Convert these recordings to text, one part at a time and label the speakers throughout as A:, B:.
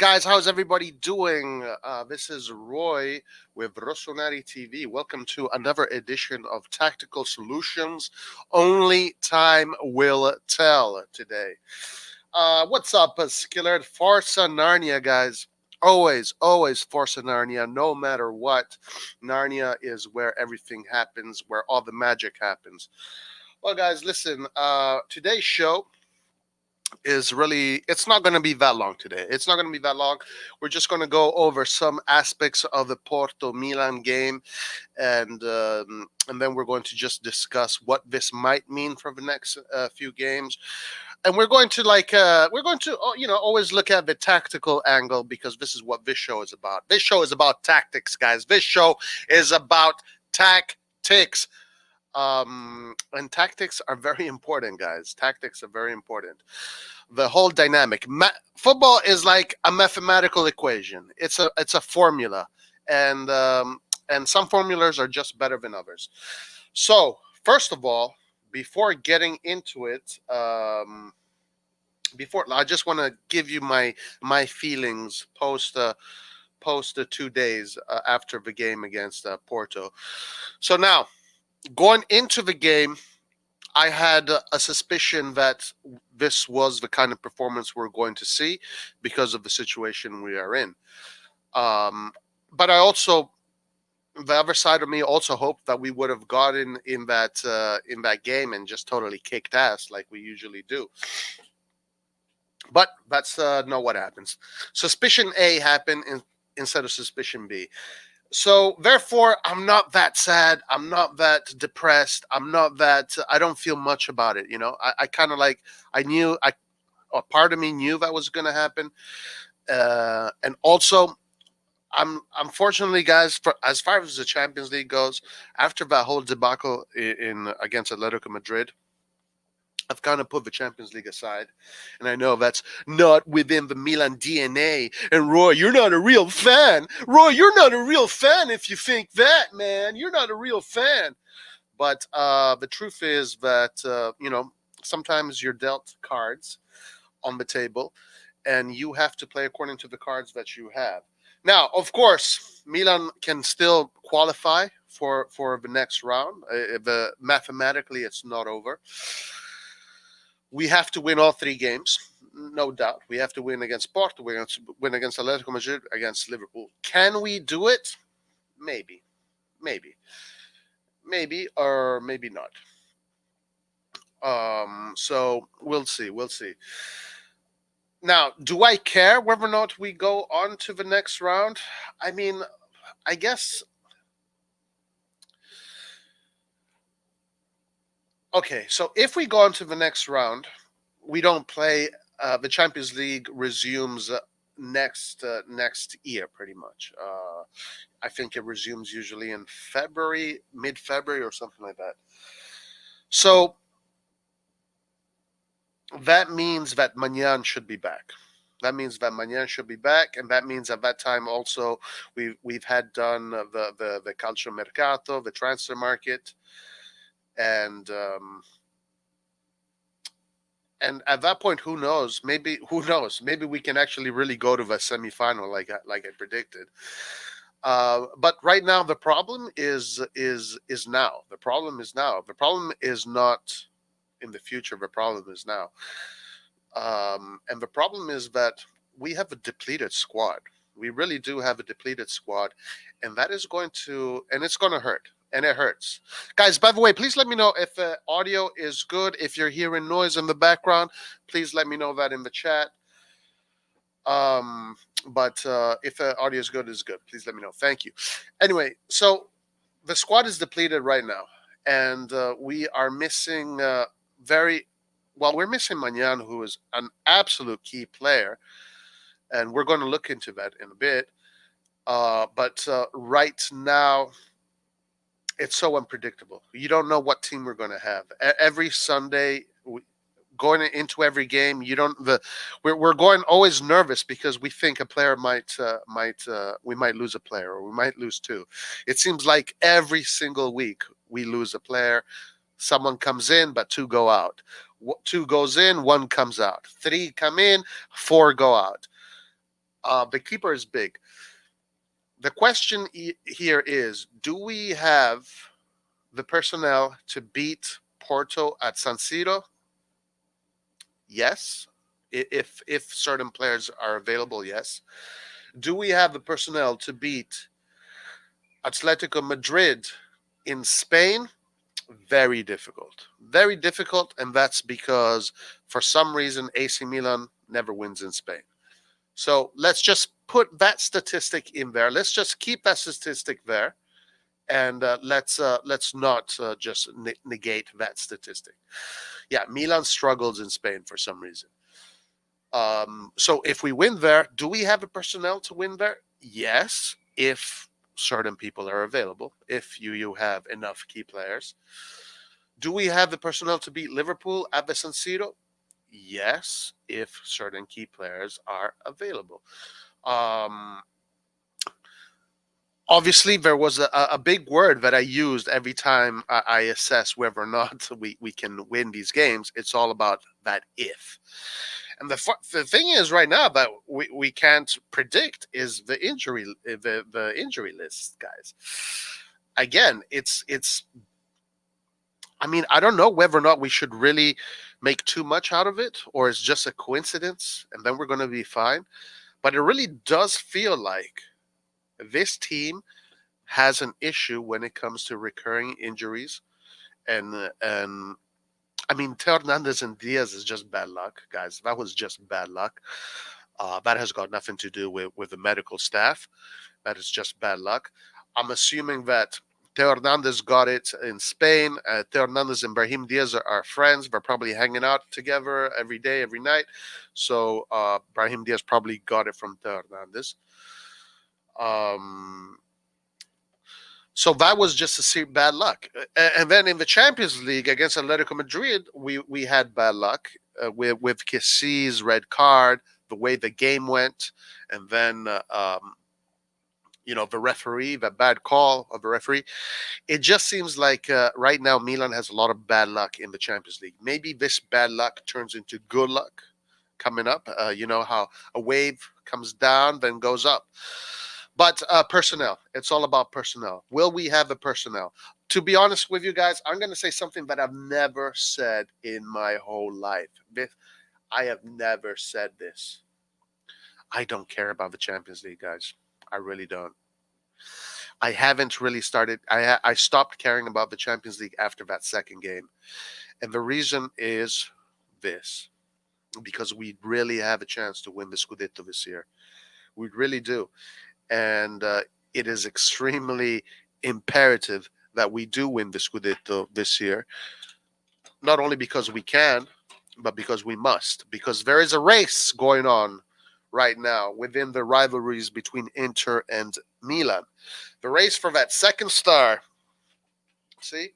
A: Guys, how's everybody doing? This is Roy with RossonARI TV. Welcome to another edition of Tactical Solutions. Only time will tell today. What's up, Skillerd? Forza Narnia, guys. Always Forza Narnia, no matter what. Narnia is where everything happens, where all the magic happens. Well, guys, listen, today's show is really, it's not going to be that long today. It's not going to be that long. We're just going to go over some aspects of the Porto Milan game, and then we're going to just discuss what this might mean for the next few games. And we're going to always look at the tactical angle, because this is what this show is about. This show is about tactics, guys. This show is about tactics. And tactics are very important, guys. Tactics are very important. The whole dynamic. Football is like a mathematical equation. It's a formula, and some formulas are just better than others. So first of all, before getting into it, before I just want to give you my feelings post the 2 days after the game against Porto. So now, going into the game, I had a suspicion that this was the kind of performance we're going to see because of the situation we are in. But I also, the other side of me also hoped that we would have gotten in that game and just totally kicked ass like we usually do. But that's not what happens. Suspicion A happened instead of suspicion B. So therefore, I'm not that sad. I'm not that depressed. I don't feel much about it. I kind of like, a part of me knew that was going to happen. And also, unfortunately, guys, as far as the Champions League goes, after that whole debacle against Atletico Madrid, I've kind of put the Champions League aside, and I know that's not within the Milan DNA. And Roy, you're not a real fan. Roy, you're not a real fan if you think that, man. You're not a real fan. But the truth is that, sometimes you're dealt cards on the table, and you have to play according to the cards that you have. Now, of course, Milan can still qualify for the next round. Mathematically, it's not over. We have to win all 3 games, no doubt. We have to win against Porto, we have to win against Atletico Madrid, against Liverpool. Can we do it? Maybe, or maybe not. So we'll see. Now, do I care whether or not we go on to the next round? I mean, I guess. Okay, so if we go on to the next round, we don't play. The Champions League resumes next year, pretty much. I think it resumes usually in February, mid-February, or something like that. So that means that Magnan should be back. And that means at that time also we've had done the calcio mercato, the transfer market. And at that point, who knows? Maybe we can actually really go to the semifinal, like I predicted. But right now, the problem is now. The problem is now. The problem is not in the future. The problem is now. And the problem is that we have a depleted squad. We really do have a depleted squad, and it's going to hurt. And it hurts. Guys, by the way, please let me know if the audio is good. If you're hearing noise in the background, please let me know that in the chat. But if the audio is good, it's good. Please let me know. Thank you. Anyway, so the squad is depleted right now. And we are missing we're missing Magnan, who is an absolute key player. And we're going to look into that in a bit. But right now, it's so unpredictable. You don't know what team we're going to have. Every Sunday, going into every game, we're going always nervous because we think a player we might lose a player, or we might lose 2. It seems like every single week we lose a player. Someone comes in, but 2 go out. 2 goes in, 1 comes out. 3 come in, 4 go out. The keeper is big. The question here is: do we have the personnel to beat Porto at San Siro? Yes. If certain players are available, yes. Do we have the personnel to beat Atletico Madrid in Spain? Very difficult. Very difficult, and that's because for some reason AC Milan never wins in Spain. So let's just put that statistic in there. Let's just keep that statistic there, and let's not just negate that statistic. Yeah, Milan struggles in Spain for some reason. So if we win there, do we have the personnel to win there? Yes, if certain people are available, if you have enough key players. Do we have the personnel to beat Liverpool at the San Siro? Yes, if certain key players are available. Um, Obviously, there was a big word that I used every time I assess whether or not we can win these games. It's all about that if. And the thing is, right now that we can't predict is the injury list, guys. Again, it's. I mean, I don't know whether or not we should really make too much out of it, or it's just a coincidence, and then we're going to be fine. But it really does feel like this team has an issue when it comes to recurring injuries, and I mean, Teo Hernandez and Diaz is just bad luck, guys. That was just bad luck. That has got nothing to do with the medical staff. That is just bad luck. I'm assuming that Teo Hernandez got it in Spain. Teo Hernandez and Brahim Diaz are friends. They're probably hanging out together every day, every night. So Brahim Diaz probably got it from Teo Hernandez. Um, so that was just a bad luck. And then in the Champions League against Atletico Madrid, we had bad luck with Kessi's red card, the way the game went, and then the referee, the bad call of the referee. It just seems like right now Milan has a lot of bad luck in the Champions League. Maybe this bad luck turns into good luck coming up. You know how a wave comes down, then goes up. But personnel, it's all about personnel. Will we have the personnel? To be honest with you guys, I'm going to say something that I've never said in my whole life. I have never said this. I don't care about the Champions League, guys. I really don't. I haven't really started. I stopped caring about the Champions League after that second game, and the reason is this: because we really have a chance to win the Scudetto this year. We really do, and it is extremely imperative that we do win the Scudetto this year. Not only because we can, but because we must. Because there is a race going on right now within the rivalries between Inter and Milan. The race for that second star. See?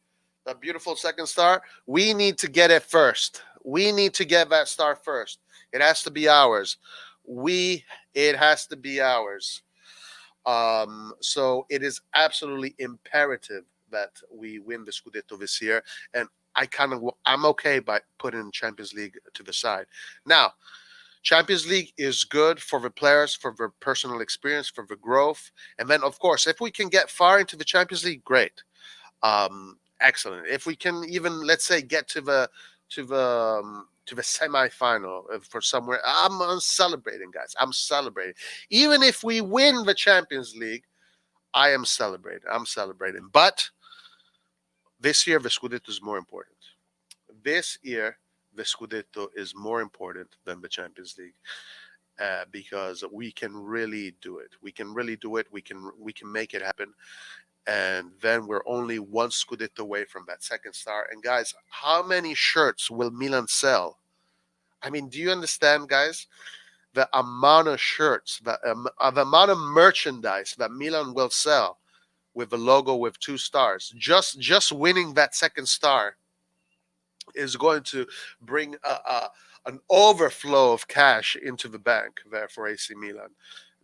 A: That beautiful second star. We need to get it first. We need to get that star first. It has to be ours. It has to be ours. So it is absolutely imperative that we win the Scudetto this year. And I'm okay by putting Champions League to the side. Now, Champions League is good for the players, for the personal experience, for the growth. And then, of course, if we can get far into the Champions League, great. Excellent. If we can even, let's say, get to the semifinal for somewhere, I'm celebrating, guys. I'm celebrating. Even if we win the Champions League, I am celebrating. I'm celebrating. But this year, the Scudetto is more important. This year, the Scudetto is more important than the Champions League because we can really do it. We can really do it. We can make it happen. And then we're only one Scudetto away from that second star. And guys, how many shirts will Milan sell? I mean, do you understand, guys? The amount of shirts, the amount of merchandise that Milan will sell with the logo with two stars. Just winning that second star is going to bring an overflow of cash into the bank there for AC Milan.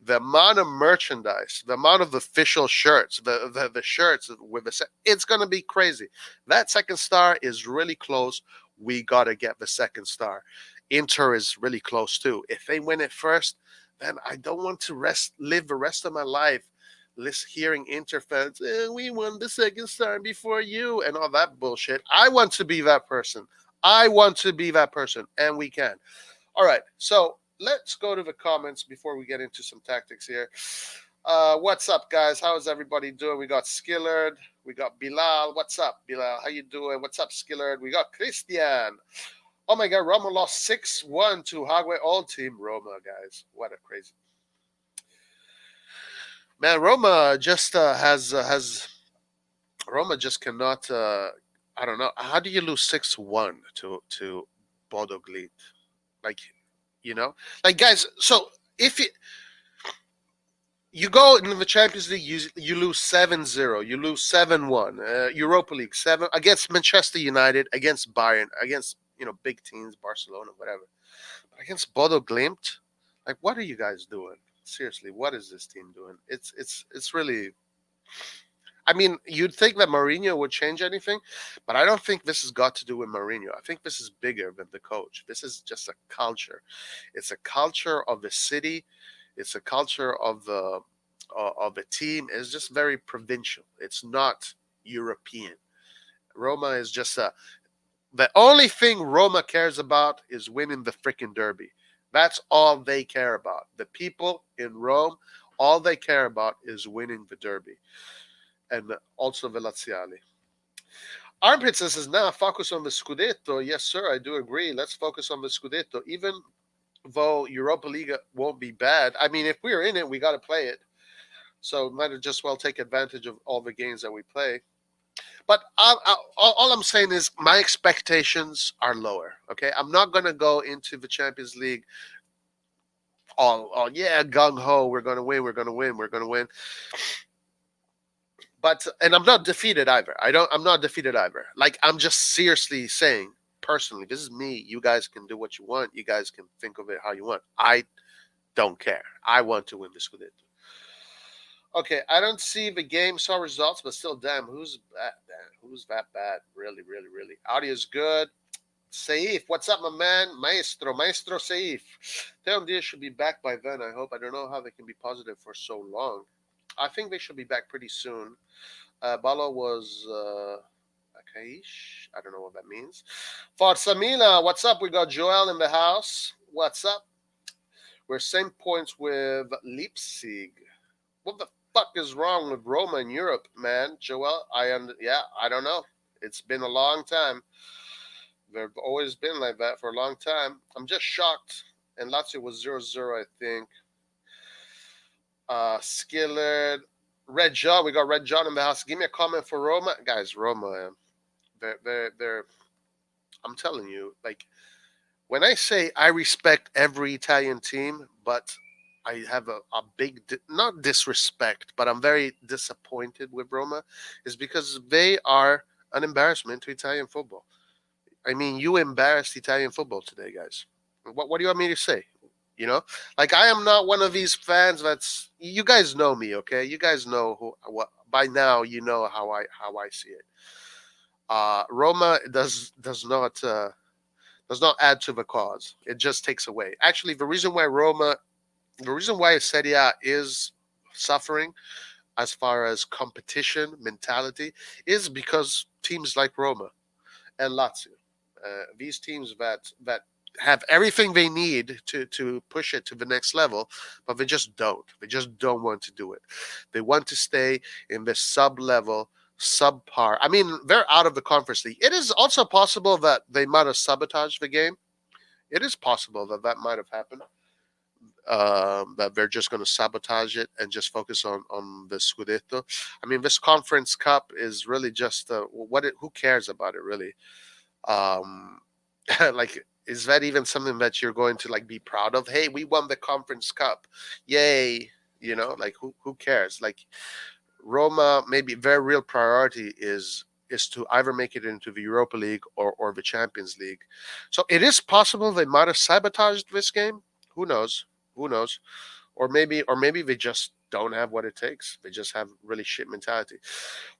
A: The amount of merchandise, the amount of official shirts, the shirts with it's going to be crazy. That second star is really close. We got to get the second star. Inter is really close too. If they win it first, then I don't want to live the rest of my life hearing Inter fans, we won the second time before you, and all that bullshit. I want to be that person. I want to be that person, and we can. All right, so let's go to the comments before we get into some tactics here. What's up, guys? How is everybody doing? We got Skillard, we got Bilal. What's up, Bilal? How you doing? What's up, Skillard? We got Christian. Oh my God, Roma lost 6-1 to Hagway All Team. Roma, guys, what a crazy man. Roma just has Roma just cannot. I don't know. How do you lose 6-1 to Bodo Glimt? Like, like, guys. So if you go in the Champions League, you lose 7-0, you lose 7-1. Europa League 7 against Manchester United, against Bayern, against big teams, Barcelona, whatever. But against Bodo Glimt, like, what are you guys doing? Seriously, what is this team doing? It's really. I mean, you'd think that Mourinho would change anything, but I don't think this has got to do with Mourinho. I think this is bigger than the coach. This is just a culture. It's a culture of the city. It's a culture of the team. It's just very provincial. It's not European. Roma is just the only thing Roma cares about is winning the freaking derby. That's all they care about. The people in Rome, all they care about is winning the derby. And also the Laziali. Armpit says, now focus on the Scudetto. Yes, sir, I do agree. Let's focus on the Scudetto. Even though Europa League won't be bad, I mean, if we're in it, we got to play it. So might as just well take advantage of all the games that we play. But all I'm saying is my expectations are lower. Okay, I'm not going to go into the Champions League all yeah, gung ho. We're going to win. We're going to win. We're going to win. But and I'm not defeated either. I'm not defeated either. Like, I'm just seriously saying, personally, this is me. You guys can do what you want. You guys can think of it how you want. I don't care. I want to win the Scudetto. Okay, I don't see the game, saw results, but still, damn, who's that? Damn, who's that bad? Really, really, really. Audio's good. Saif, what's up, my man? Maestro Saif. Theon Diaz should be back by then, I hope. I don't know how they can be positive for so long. I think they should be back pretty soon. Balo was Akaish. I don't know what that means. Forza Milan, what's up? We got Joel in the house. What's up? We're same points with Leipzig. What the fuck is wrong with Roma in Europe, man? Joel, I don't know. It's been a long time. They've always been like that for a long time. I'm just shocked. And Lazio was 0-0, I think. Skillard. Red John. We got Red John in the house. Give me a comment for Roma. Guys, Roma, they're I'm telling you, like, when I say I respect every Italian team, but I have a big, not disrespect, but I'm very disappointed with Roma, is because they are an embarrassment to Italian football. I mean, you embarrassed Italian football today, guys. What do you want me to say? Like, I am not one of these fans that's. You guys know me, okay? You guys know what. By now, you know how I see it. Roma does not add to the cause. It just takes away. Actually, the reason why Serie A is suffering as far as competition mentality is because teams like Roma and Lazio, these teams that have everything they need to push it to the next level, but they just don't. They just don't want to do it. They want to stay in the sub-level, subpar. I mean, they're out of the conference league. It is also possible that they might have sabotaged the game. It is possible that might have happened. That they're just going to sabotage it and just focus on the Scudetto. I mean, this Conference Cup is really just who cares about it, really? Like, is that even something that you're going to, like, be proud of? Hey, we won the Conference Cup, yay! Like, who cares? Like, Roma, maybe their real priority is to either make it into the Europa League or the Champions League. So it is possible they might have sabotaged this game. Who knows? Or maybe they just don't have what it takes. They just have really shit mentality.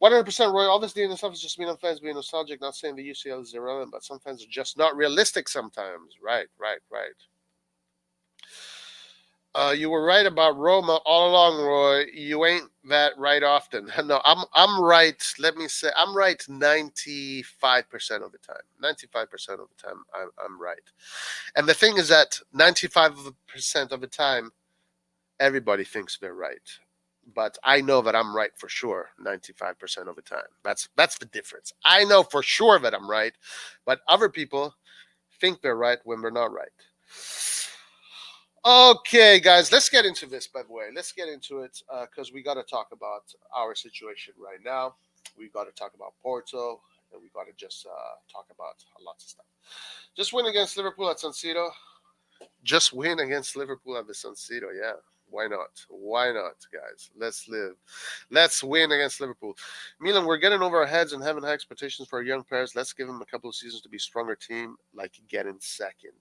A: 100% Roy. Obviously, in itself is just Milan fans being nostalgic. Not saying the UCL is irrelevant, but some fans are just not realistic sometimes. Right. You were right about Roma all along, Roy. You ain't that right often. No, I'm right. Let me say I'm right 95% of the time. 95% of the time, I'm right. And the thing is that 95% of the time, everybody thinks they're right. But I know that I'm right for sure 95% of the time. That's the difference. I know for sure that I'm right, but other people think they're right when they're not right. Okay, guys, let's get into this. By the way, let's get into it because we got to talk about our situation right now. We got to talk about Porto, and we got to just talk about lots of stuff. Just win against Liverpool at San Siro. Just win against Liverpool at the San Siro. Yeah, why not? Why not, guys? Let's live. Let's win against Liverpool. Milan, we're getting over our heads and having high expectations for our young players. Let's give them a couple of seasons to be a stronger team, like getting second.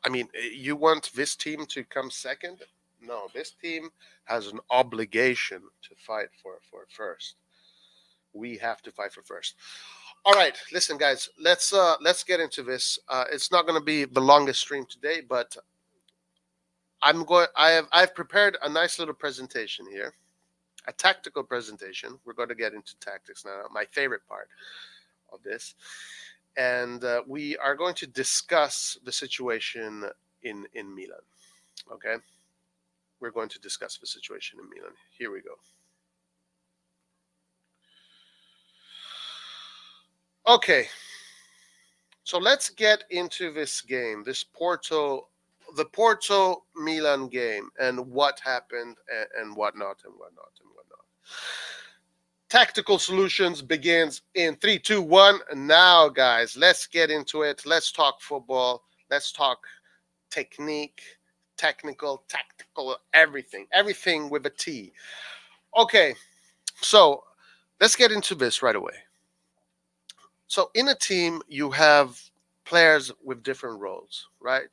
A: I mean, you want this team to come second? No, this team has an obligation to fight for first. We have to fight for first. All right, listen, guys. Let's get into this. It's not going to be the longest stream today, but I'm going. I've prepared a nice little presentation here, a tactical presentation. We're going to get into tactics now. My favorite part of this, and we are going to discuss the situation in Milan. Okay, we're going to discuss the situation in Milan. Here we go. Okay, so let's get into this game, the Porto Milan game, and what happened and whatnot and whatnot and whatnot. Tactical solutions begins in 3, 2, 1. Now, guys, let's get into it. Let's talk football. Let's talk technique, technical, tactical, everything with a T. Okay, so let's get into this right away. So in a team, you have players with different roles, right?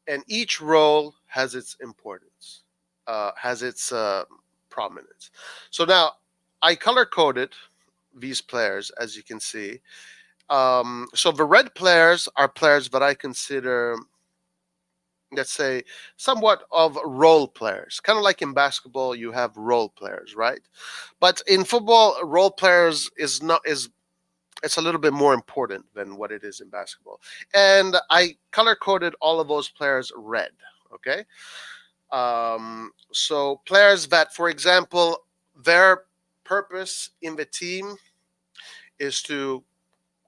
A: And each role has its importance, has its prominence. So now I color coded these players, as you can see. So the red players are players that I consider, let's say, somewhat of role players. Kind of like in basketball, you have role players, right? But in football, role players is it's a little bit more important than what it is in basketball. And I color coded all of those players red. Okay. So players that, for example, their purpose in the team is to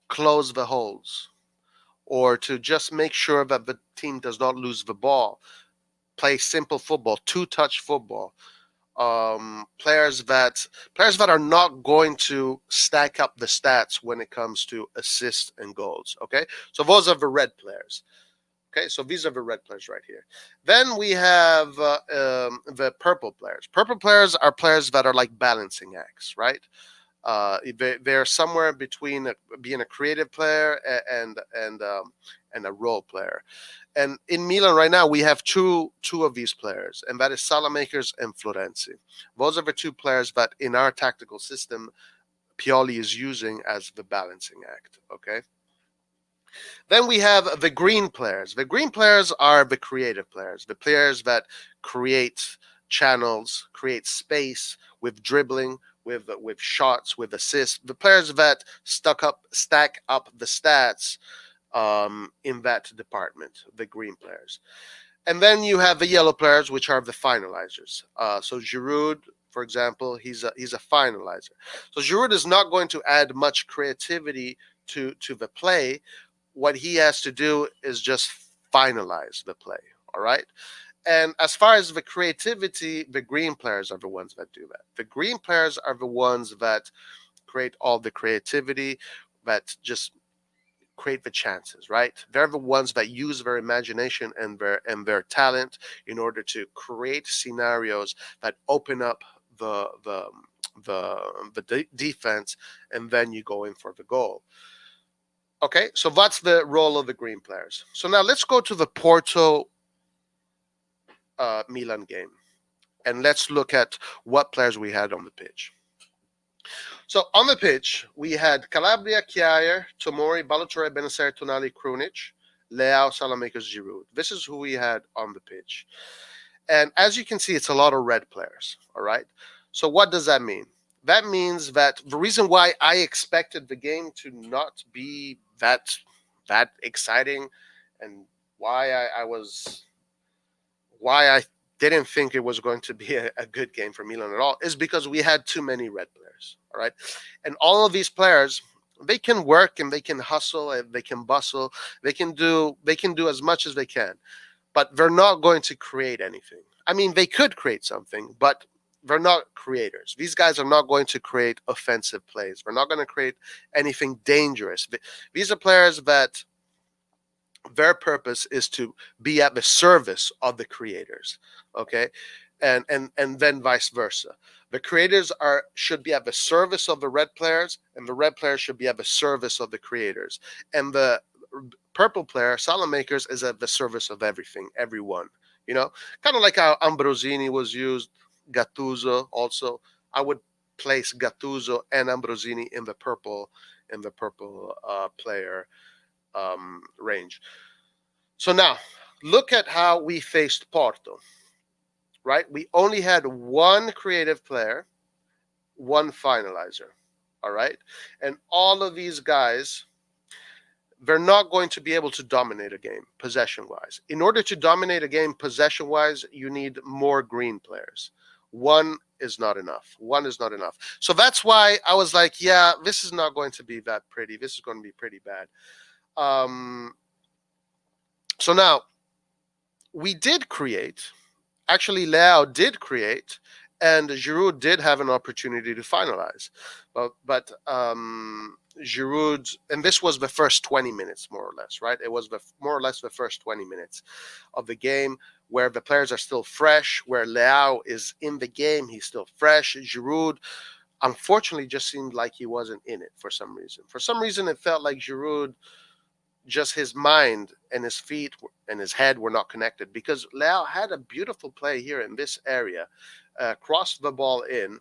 A: close the holes or to just make sure that the team does not lose the ball. Play simple football, two-touch football. Players that are not going to stack up the stats when it comes to assists and goals. Okay, so those are the red players. Okay, so these are the red players right here. Then we have the purple players. Purple players are players that are like balancing acts, right? They're somewhere between being a creative player and a role player. And in Milan right now, we have two of these players, and that is Salamakers and Florenzi. Those are the two players that in our tactical system, Pioli is using as the balancing act. Okay. Then we have the green players. The green players are the creative players, the players that create channels, create space with dribbling, with shots, with assists. The players that stack up the stats in that department, the green players. And then you have the yellow players, which are the finalizers. So Giroud, for example, he's a finalizer. So Giroud is not going to add much creativity to the play. What he has to do is just finalize the play. All right. And as far as the creativity, the green players are the ones that do that. The green players are the ones that create all the creativity, that just create the chances, right? They're the ones that use their imagination and their talent in order to create scenarios that open up the defense, and then you go in for the goal. Okay, so that's the role of the green players. So now let's go to the Porto Milan game, and let's look at what players we had on the pitch. So on the pitch, we had Calabria, Kjaer, Tomori, Balotelli, Benacer, Tonali, Krunic. Leao, Salamakers, Giroud. This is who we had on the pitch. And as you can see, it's a lot of red players. All right. So what does that mean? That means that the reason why I expected the game to not be that exciting, and why I didn't think it was going to be a good game for Milan at all, is because we had too many red players. All right. And all of these players, they can work and they can hustle and they can bustle. They can do as much as they can, but they're not going to create anything. I mean, they could create something, but they're not creators. These guys are not going to create offensive plays. They're not going to create anything dangerous. These are players that their purpose is to be at the service of the creators. Okay. And then vice versa. The creators should be at the service of the red players, and the red players should be at the service of the creators. And the purple player, Salamakers, is at the service of everything, everyone. Kind of like how Ambrosini was used, Gattuso also. I would place Gattuso and Ambrosini in the purple player range. So now, look at how we faced Porto. Right? We only had one creative player, one finalizer. All right? And all of these guys, they're not going to be able to dominate a game possession-wise. In order to dominate a game possession-wise, you need more green players. One is not enough. So that's why I was like, yeah, this is not going to be that pretty. This is going to be pretty bad. So now, we did create. Actually, Leao did create, and Giroud did have an opportunity to finalize. But Giroud, and this was the first 20 minutes, more or less, right? It was more or less the first 20 minutes of the game where the players are still fresh, where Leao is in the game, he's still fresh. Giroud, unfortunately, just seemed like he wasn't in it for some reason. For some reason, it felt like Giroud, just his mind and his feet and his head were not connected, because Leao had a beautiful play here in this area, crossed the ball in,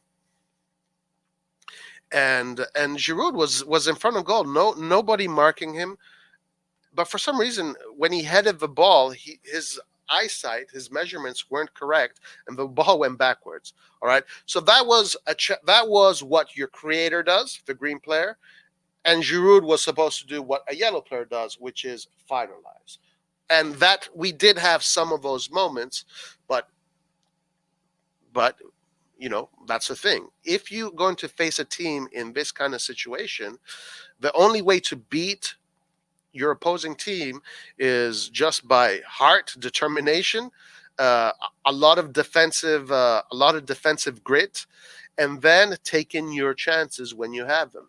A: and Giroud was in front of goal. Nobody marking him, but for some reason, when he headed the ball, his eyesight, his measurements weren't correct, and the ball went backwards. All right, so that was what your creator does, the green player. And Giroud was supposed to do what a yellow player does, which is finalize. And that we did have some of those moments, but that's the thing. If you're going to face a team in this kind of situation, the only way to beat your opposing team is just by heart, determination, a lot of defensive grit, and then taking your chances when you have them.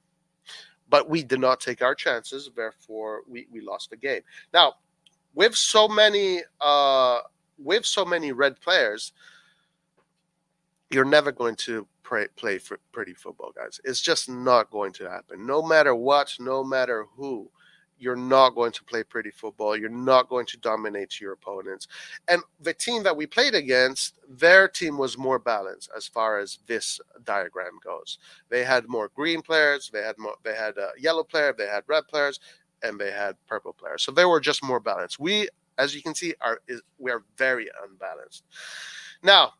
A: But we did not take our chances, therefore we lost the game. Now, with so many red players, you're never going to play for pretty football, guys. It's just not going to happen. No matter what, no matter who, you're not going to play pretty football. You're not going to dominate your opponents. And the team that we played against, their team was more balanced as far as this diagram goes. They had more green players, they had a yellow player, they had red players, and they had purple players. So they were just more balanced. We, as you can see, we are very unbalanced. Now,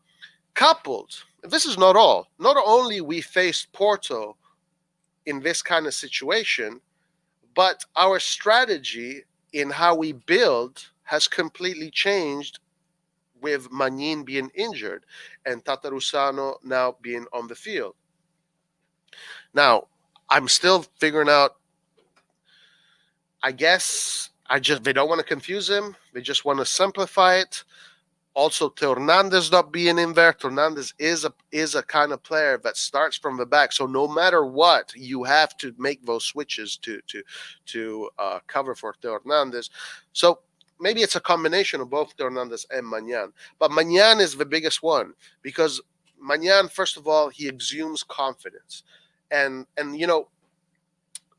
A: coupled, this is not all. Not only we faced Porto in this kind of situation, but our strategy in how we build has completely changed, with Magnin being injured and Tatarusano now being on the field. Now, I'm still figuring out, I guess they don't want to confuse him. They just want to simplify it. Also, Hernandez not being in there. Hernandez is a kind of player that starts from the back. So no matter what, you have to make those switches to cover for Hernandez. So maybe it's a combination of both Hernandez and Magnan. But Magnan is the biggest one, because Magnan, first of all, he exudes confidence. And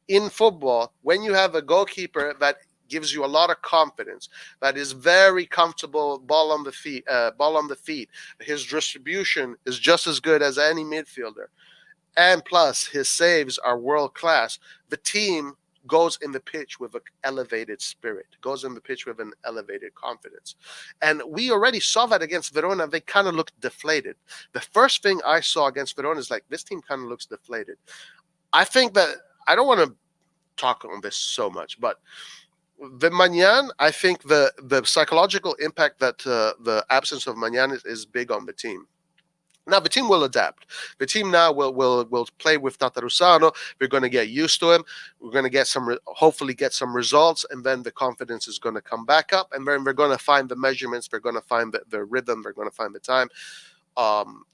A: in football, when you have a goalkeeper that gives you a lot of confidence, that is very comfortable, ball on the feet. His distribution is just as good as any midfielder, and plus his saves are world class. The team goes in the pitch with an elevated spirit, goes in the pitch with an elevated confidence. And we already saw that against Verona. They kind of looked deflated. The first thing I saw against Verona is like, this team kind of looks deflated. I think that, I don't want to talk on this so much, but the Magnan, I think the psychological impact that the absence of Magnan is big on the team. Now the team will adapt. The team now will play with Tatarusano. We're going to get used to him. We're going to get hopefully get some results, and then the confidence is going to come back up. And then we're going to find the measurements. We're going to find the rhythm. We're going to find the time.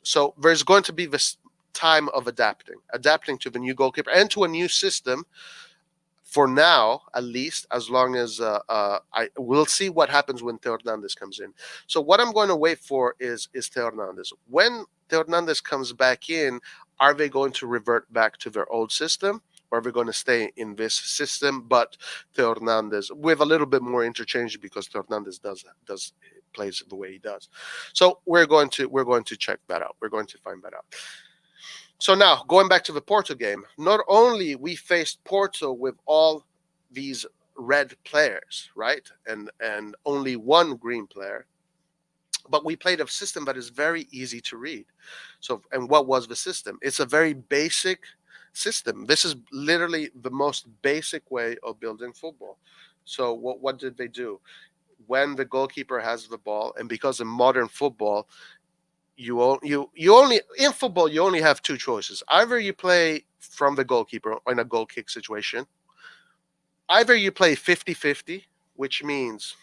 A: So there's going to be this time of adapting to the new goalkeeper and to a new system. For now, at least, as long as I will see what happens when Theo Hernandez comes in. So what I'm going to wait for is Theo Hernandez. When Theo Hernandez comes back in, are they going to revert back to their old system, or are they going to stay in this system, but Theo Hernandez with a little bit more interchange because Theo Hernandez does plays the way he does. So we're going to check that out. We're going to find that out. So now, going back to the Porto game, not only we faced Porto with all these red players, right, and only one green player, but we played a system that is very easy to read. So, and what was the system? It's a very basic system. This is literally the most basic way of building football. So what did they do? When the goalkeeper has the ball, and because in modern football, you only in football you only have two choices. Either you play from the goalkeeper in a goal kick situation. Either you play 50-50, which means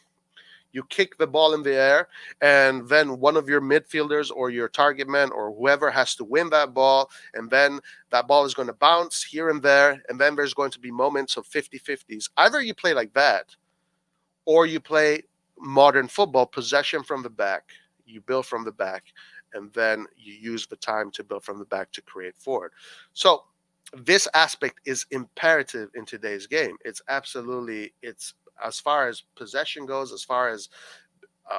A: you kick the ball in the air, and then one of your midfielders or your target man or whoever has to win that ball, and then that ball is going to bounce here and there, and then there's going to be moments of 50-50s. Either you play like that, or you play modern football, possession from the back. You build from the back, and then you use the time to build from the back to create forward. So this aspect is imperative in today's game. It's as far as possession goes, as far as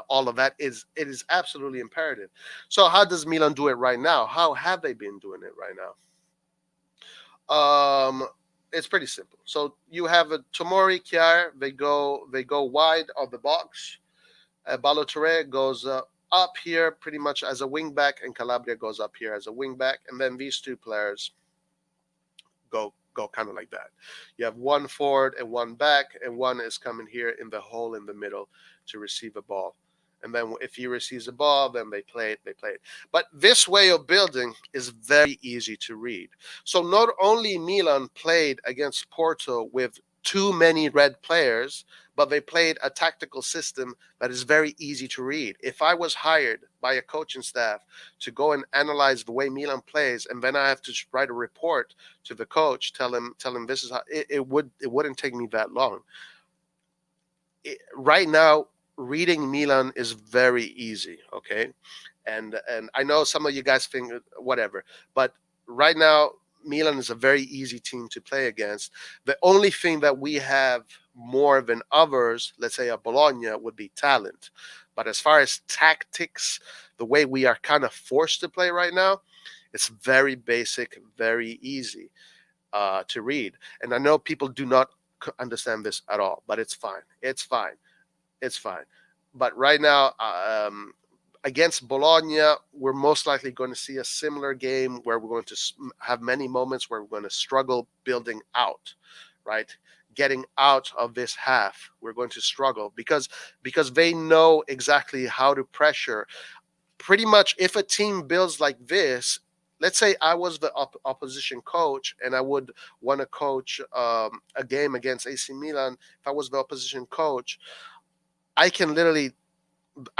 A: all of that, it is absolutely imperative. So how does Milan do it right now? How have they been doing it right now? It's pretty simple. So you have a Tomori, Kjaer, they go wide of the box. Balotelli goes up here pretty much as a wing back, and Calabria goes up here as a wing back, and then these two players go kind of like that. You have one forward and one back, and one is coming here in the hole in the middle to receive a ball. And then if he receives a ball, then they play it. But this way of building is very easy to read. So not only Milan played against Porto with too many red players, but they played a tactical system that is very easy to read. If I was hired by a coaching staff to go and analyze the way Milan plays, and then I have to write a report to the coach, tell him this is how it wouldn't take me that long. Right now, reading Milan is very easy, okay? And I know some of you guys think whatever, but right now Milan is a very easy team to play against. The only thing that we have more than others, let's say a Bologna, would be talent. But as far as tactics, the way we are kind of forced to play right now, it's very basic, very easy to read. And I know people do not understand this at all, but it's fine. It's fine. It's fine. But right now, against Bologna, we're most likely going to see a similar game where we're going to have many moments where we're going to struggle building out, right? Getting out of this half, we're going to struggle because they know exactly how to pressure. Pretty much, if a team builds like this, let's say I was the opposition coach and I would want to coach a game against AC Milan. If I was the opposition coach, I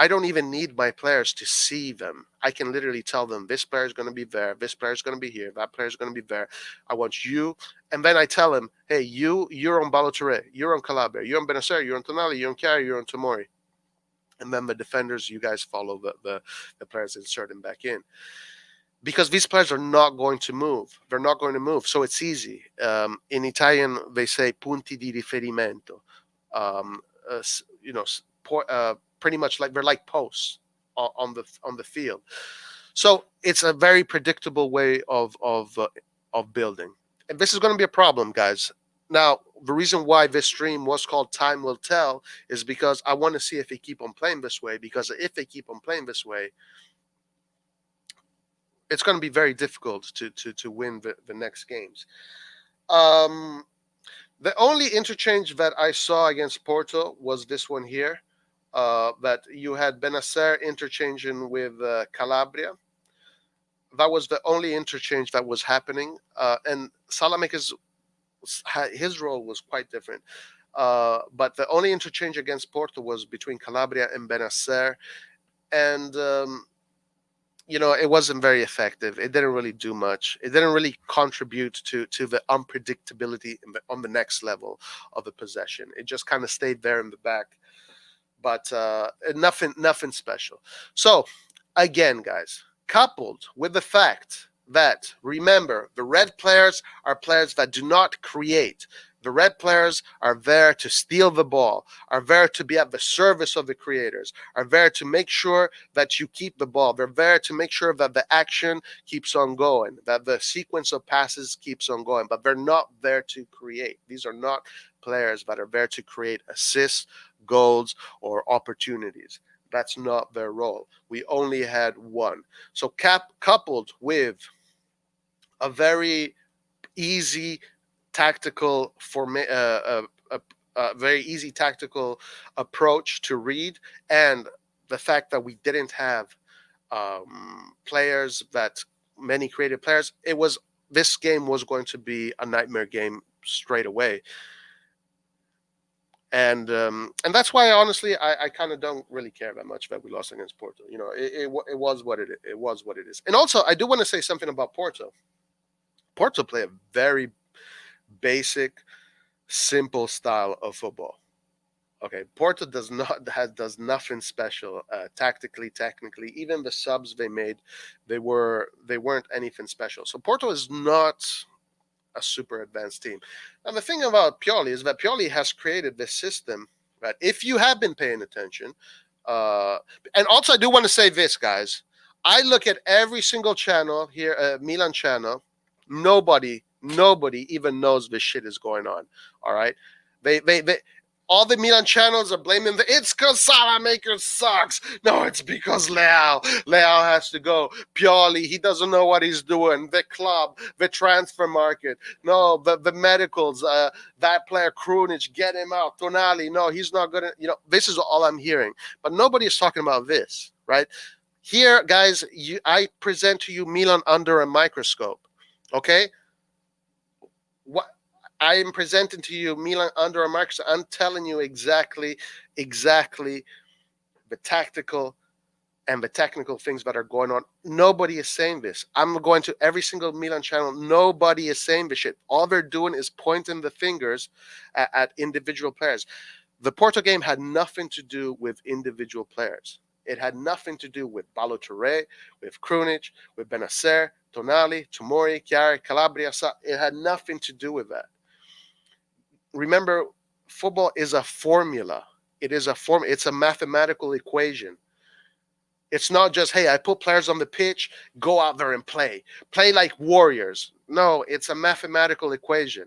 A: don't even need my players to see them. I can literally tell them this player is going to be there, this player is going to be here, that player is going to be there. I want you, and then I tell him, hey, you're on Balotelli, you're on Calabria, you're on Benasser, you're on Tonali, you're on Chiari, you're on Tomori. And then the defenders, you guys follow the players, insert them back in. Because these players are not going to move. They're not going to move. So it's easy. In Italian, they say punti di riferimento. Pretty much like they're like posts on the field. So it's a very predictable way of building. And this is going to be a problem, guys. Now, the reason why this stream was called Time Will Tell is because I want to see if they keep on playing this way. Because if they keep on playing this way, it's going to be very difficult to win the next games. Um, the only interchange that I saw against Porto was this one here. That you had Benacer interchanging with Calabria. That was the only interchange that was happening. And Salamakers, his role was quite different. But the only interchange against Porto was between Calabria and Benacer. And it wasn't very effective. It didn't really do much. It didn't really contribute to the unpredictability on the next level of the possession. It just kind of stayed there in the back, but nothing special. So again, guys, coupled with the fact that, remember, the red players are players that do not create. The red players are there to steal the ball, are there to be at the service of the creators, are there to make sure that you keep the ball. They're there to make sure that the action keeps on going, that the sequence of passes keeps on going, but they're not there to create. These are not players that are there to create assists, goals, or opportunities. That's not their role. We only had one. So coupled with a very easy tactical very easy tactical approach to read, and the fact that we didn't have players that many creative players, this game was going to be a nightmare game straight away. And that's why, honestly, I kind of don't really care that much that we lost against Porto. It was what it was what it is. And also, I do want to say something about Porto. Porto play a very basic, simple style of football. Okay, Porto does nothing special tactically, technically. Even the subs they made, they weren't anything special. So Porto is not a super advanced team. And the thing about Pioli is that Pioli has created this system that, if you have been paying attention, and also I do want to say this, guys. I look at every single channel here, Milan channel. Nobody even knows this shit is going on. All right, they all the Milan channels are blaming it's because Salamaker sucks. No, it's because Leao has to go. Pioli, he doesn't know what he's doing. The club, the transfer market. No, the medicals. That player Krunic, get him out. Tonali, no, he's not gonna. This is all I'm hearing. But nobody is talking about this, right? Here, guys, I present to you Milan under a microscope. Okay, what I am presenting to you Milan under a microscope. I'm telling you exactly the tactical and the technical things that are going on. Nobody is saying this. I'm going to every single Milan channel. Nobody is saying this shit. All they're doing is pointing the fingers at individual players. The Porto game had nothing to do with individual players. It had nothing to do with Balotelli, with Krunic, with Benacer, Tonali, Tomori, Chiari, Calabria. It had nothing to do with that. Remember, football is a formula. It's a mathematical equation. It's not just, hey, I put players on the pitch, go out there and play. Play like warriors. No, it's a mathematical equation.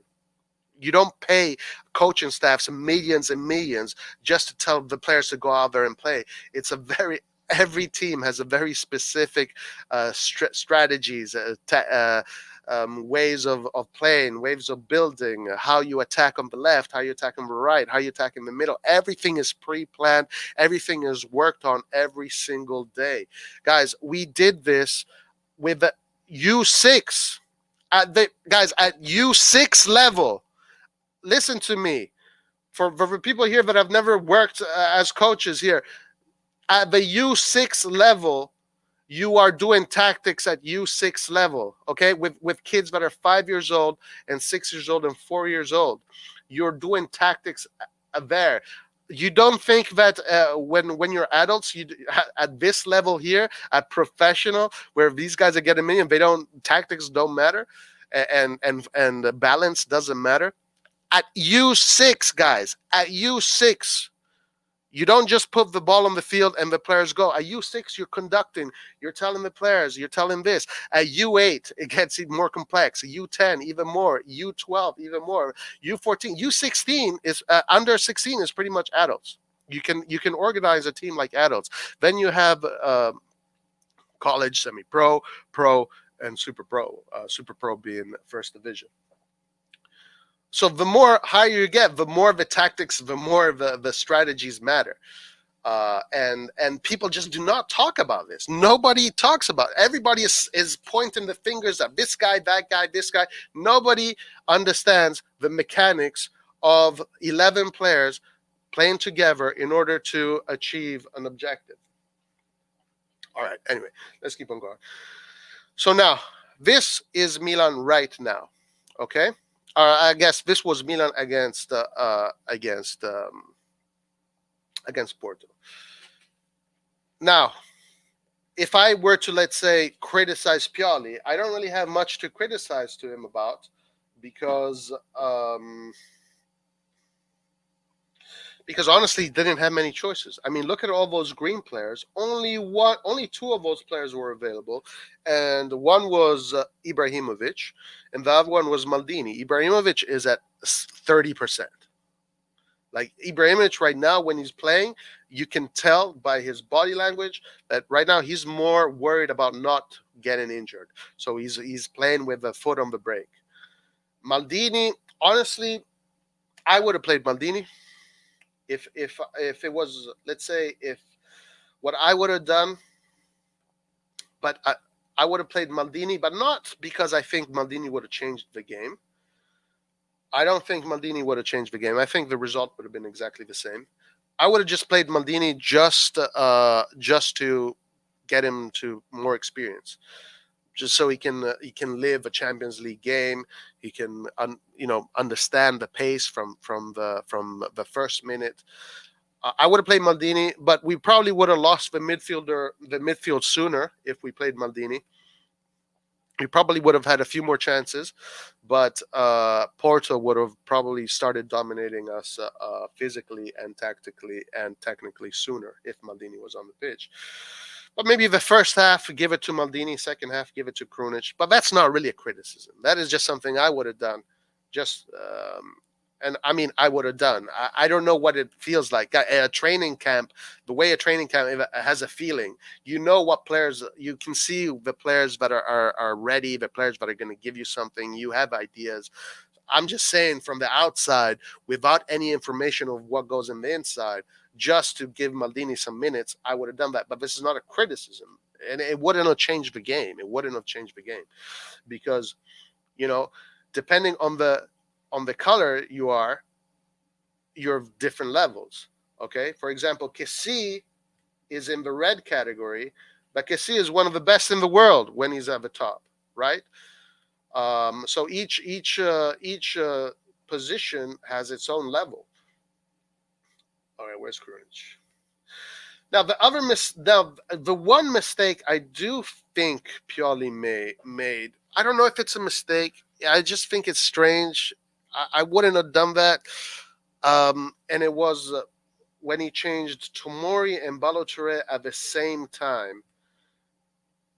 A: You don't pay coaching staffs millions and millions just to tell the players to go out there and play. Every team has a very specific strategies, ways of playing, ways of building, how you attack on the left, how you attack on the right, how you attack in the middle. Everything is pre-planned. Everything is worked on every single day. Guys, we did this with the U6. At U6 level. Listen to me. For people here that have never worked as coaches here, at the U6 level, you are doing tactics at U6 level, okay? With kids that are 5 years old and 6 years old and 4 years old. You're doing tactics there. You don't think that when you're adults, at this level here, at professional, where these guys are getting million, tactics don't matter, and balance doesn't matter. At U6, guys, at U6, You don't just put the ball on the field and the players go. At U6, you're conducting. You're telling the players. You're telling this. At U8, it gets even more complex. U10, even more. U12, even more. U14, U16 is under 16 is pretty much adults. You can organize a team like adults. Then you have college, semi-pro, pro, and super pro. Super pro being first division. So the more higher you get, the more the tactics, the more the strategies matter. And people just do not talk about this. Nobody talks about it. Everybody is pointing the fingers at this guy, that guy, this guy. Nobody understands the mechanics of 11 players playing together in order to achieve an objective. All right, anyway, let's keep on going. So now, this is Milan right now, okay? I guess this was Milan against Porto. Now, if I were to, let's say, criticize Pioli, I don't really have much to criticize to him about because honestly, he didn't have many choices. I mean, look at all those green players. Only two of those players were available, and one was Ibrahimovic, and the other one was Maldini. Ibrahimovic is at 30%. Like Ibrahimovic right now, when he's playing, you can tell by his body language that right now he's more worried about not getting injured. So he's playing with the foot on the brake. Maldini, honestly, I would have played Maldini if it was, let's say, if what I would have done, but I would have played Maldini, but not because I think Maldini would have changed the game. I don't think Maldini would have changed the game. I think the result would have been exactly the same. I would have just played Maldini just to get him to more experience, just so he can live a Champions League game. He can understand the pace from the first minute. I would have played Maldini, but we probably would have lost the midfield sooner if we played Maldini. We probably would have had a few more chances, but Porto would have probably started dominating us physically and tactically and technically sooner if Maldini was on the pitch. But maybe the first half, give it to Maldini. Second half, give it to Krunic. But that's not really a criticism. That is just something I would have done. And I mean, I would have done. I don't know what it feels like. A training camp, the way a training camp has a feeling. You know what players, you can see the players that are ready, the players that are going to give you something. You have ideas. I'm just saying from the outside, without any information of what goes in the inside, just to give Maldini some minutes, I would have done that. But this is not a criticism. And it wouldn't have changed the game. It wouldn't have changed the game. Because, depending on the color you're of different levels. Okay, for example, Kessie is in the red category, but Kessie is one of the best in the world when he's at the top, right? So each position has its own level. All right, where's Krunic? Now the one mistake I do think Pioli made. I don't know if it's a mistake. I just think it's strange. I wouldn't have done that. And it was when he changed Tomori and Balotelli at the same time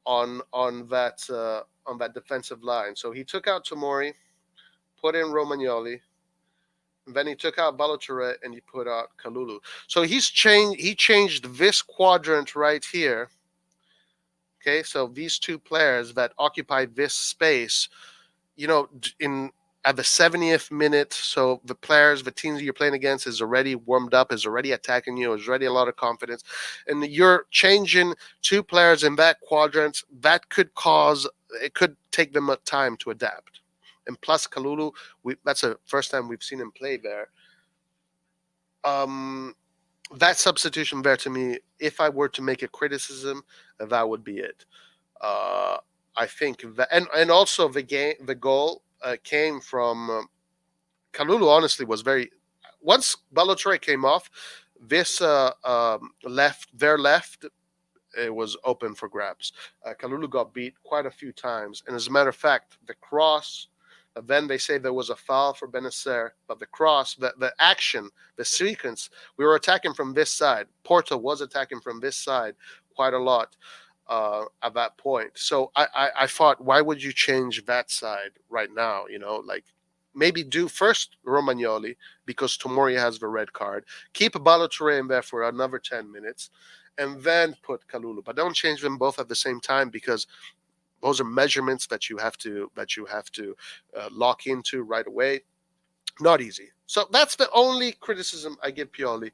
A: on that defensive line. So he took out Tomori, put in Romagnoli, and then he took out Balotelli and he put out Kalulu. So he changed this quadrant right here. Okay, so these two players that occupy this space, at the 70th minute, so the teams you're playing against is already warmed up, is already attacking you, is already a lot of confidence, and you're changing two players in that quadrant. That could take them time to adapt. And plus Kalulu, that's the first time we've seen him play there. That substitution there, to me, if I were to make a criticism, that would be it. I think that, and also the goal came from Kalulu. Honestly, was very. Once Balotelli came off, this their left, it was open for grabs. Kalulu got beat quite a few times, and as a matter of fact, the cross Then they say there was a foul for Benacer, but the cross, the action, the sequence, we were attacking from this side. Porto was attacking from this side quite a lot at that point. So I thought, why would you change that side right now? Like maybe do first Romagnoli because Tomori has the red card. Keep Balotelli in there for another 10 minutes, and then put Kalulu. But don't change them both at the same time because those are measurements that you have to lock into right away. Not easy. So that's the only criticism I give Pioli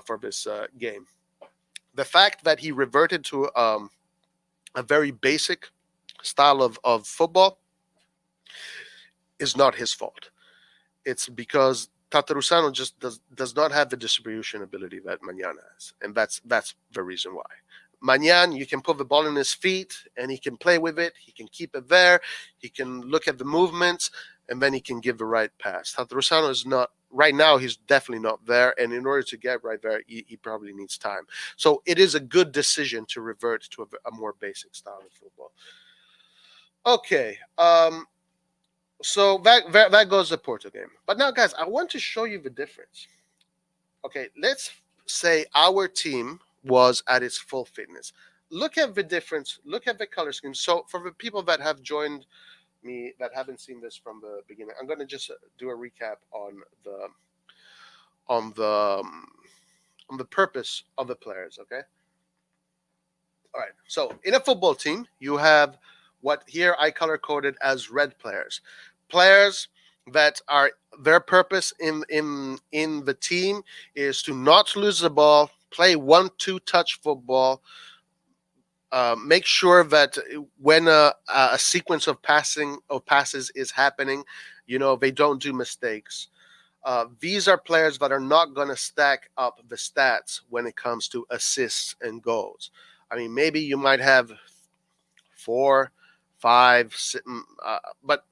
A: for this game. The fact that he reverted to a very basic style of football is not his fault. It's because Tatarusano just does not have the distribution ability that Magnan has, and that's the reason why. Magnan, you can put the ball in his feet, and he can play with it. He can keep it there. He can look at the movements, and then he can give the right pass. Tatarusano is not right now. He's definitely not there, and in order to get right there, he probably needs time. So it is a good decision to revert to a more basic style of football. Okay. So that goes the Porto game. But now, guys, I want to show you the difference. Okay, let's say our team was at its full fitness. Look at the difference. Look at the color scheme. So for the people that have joined me that haven't seen this from the beginning, I'm going to just do a recap on the purpose of the players. Okay. All right. So in a football team, you have what here I color coded as red players. Players that are their purpose in the team is to not lose the ball, play 1-2 touch football, make sure that when a sequence of passes is happening, they don't do mistakes. These are players that are not going to stack up the stats when it comes to assists and goals. I mean, maybe you might have 4, 5, but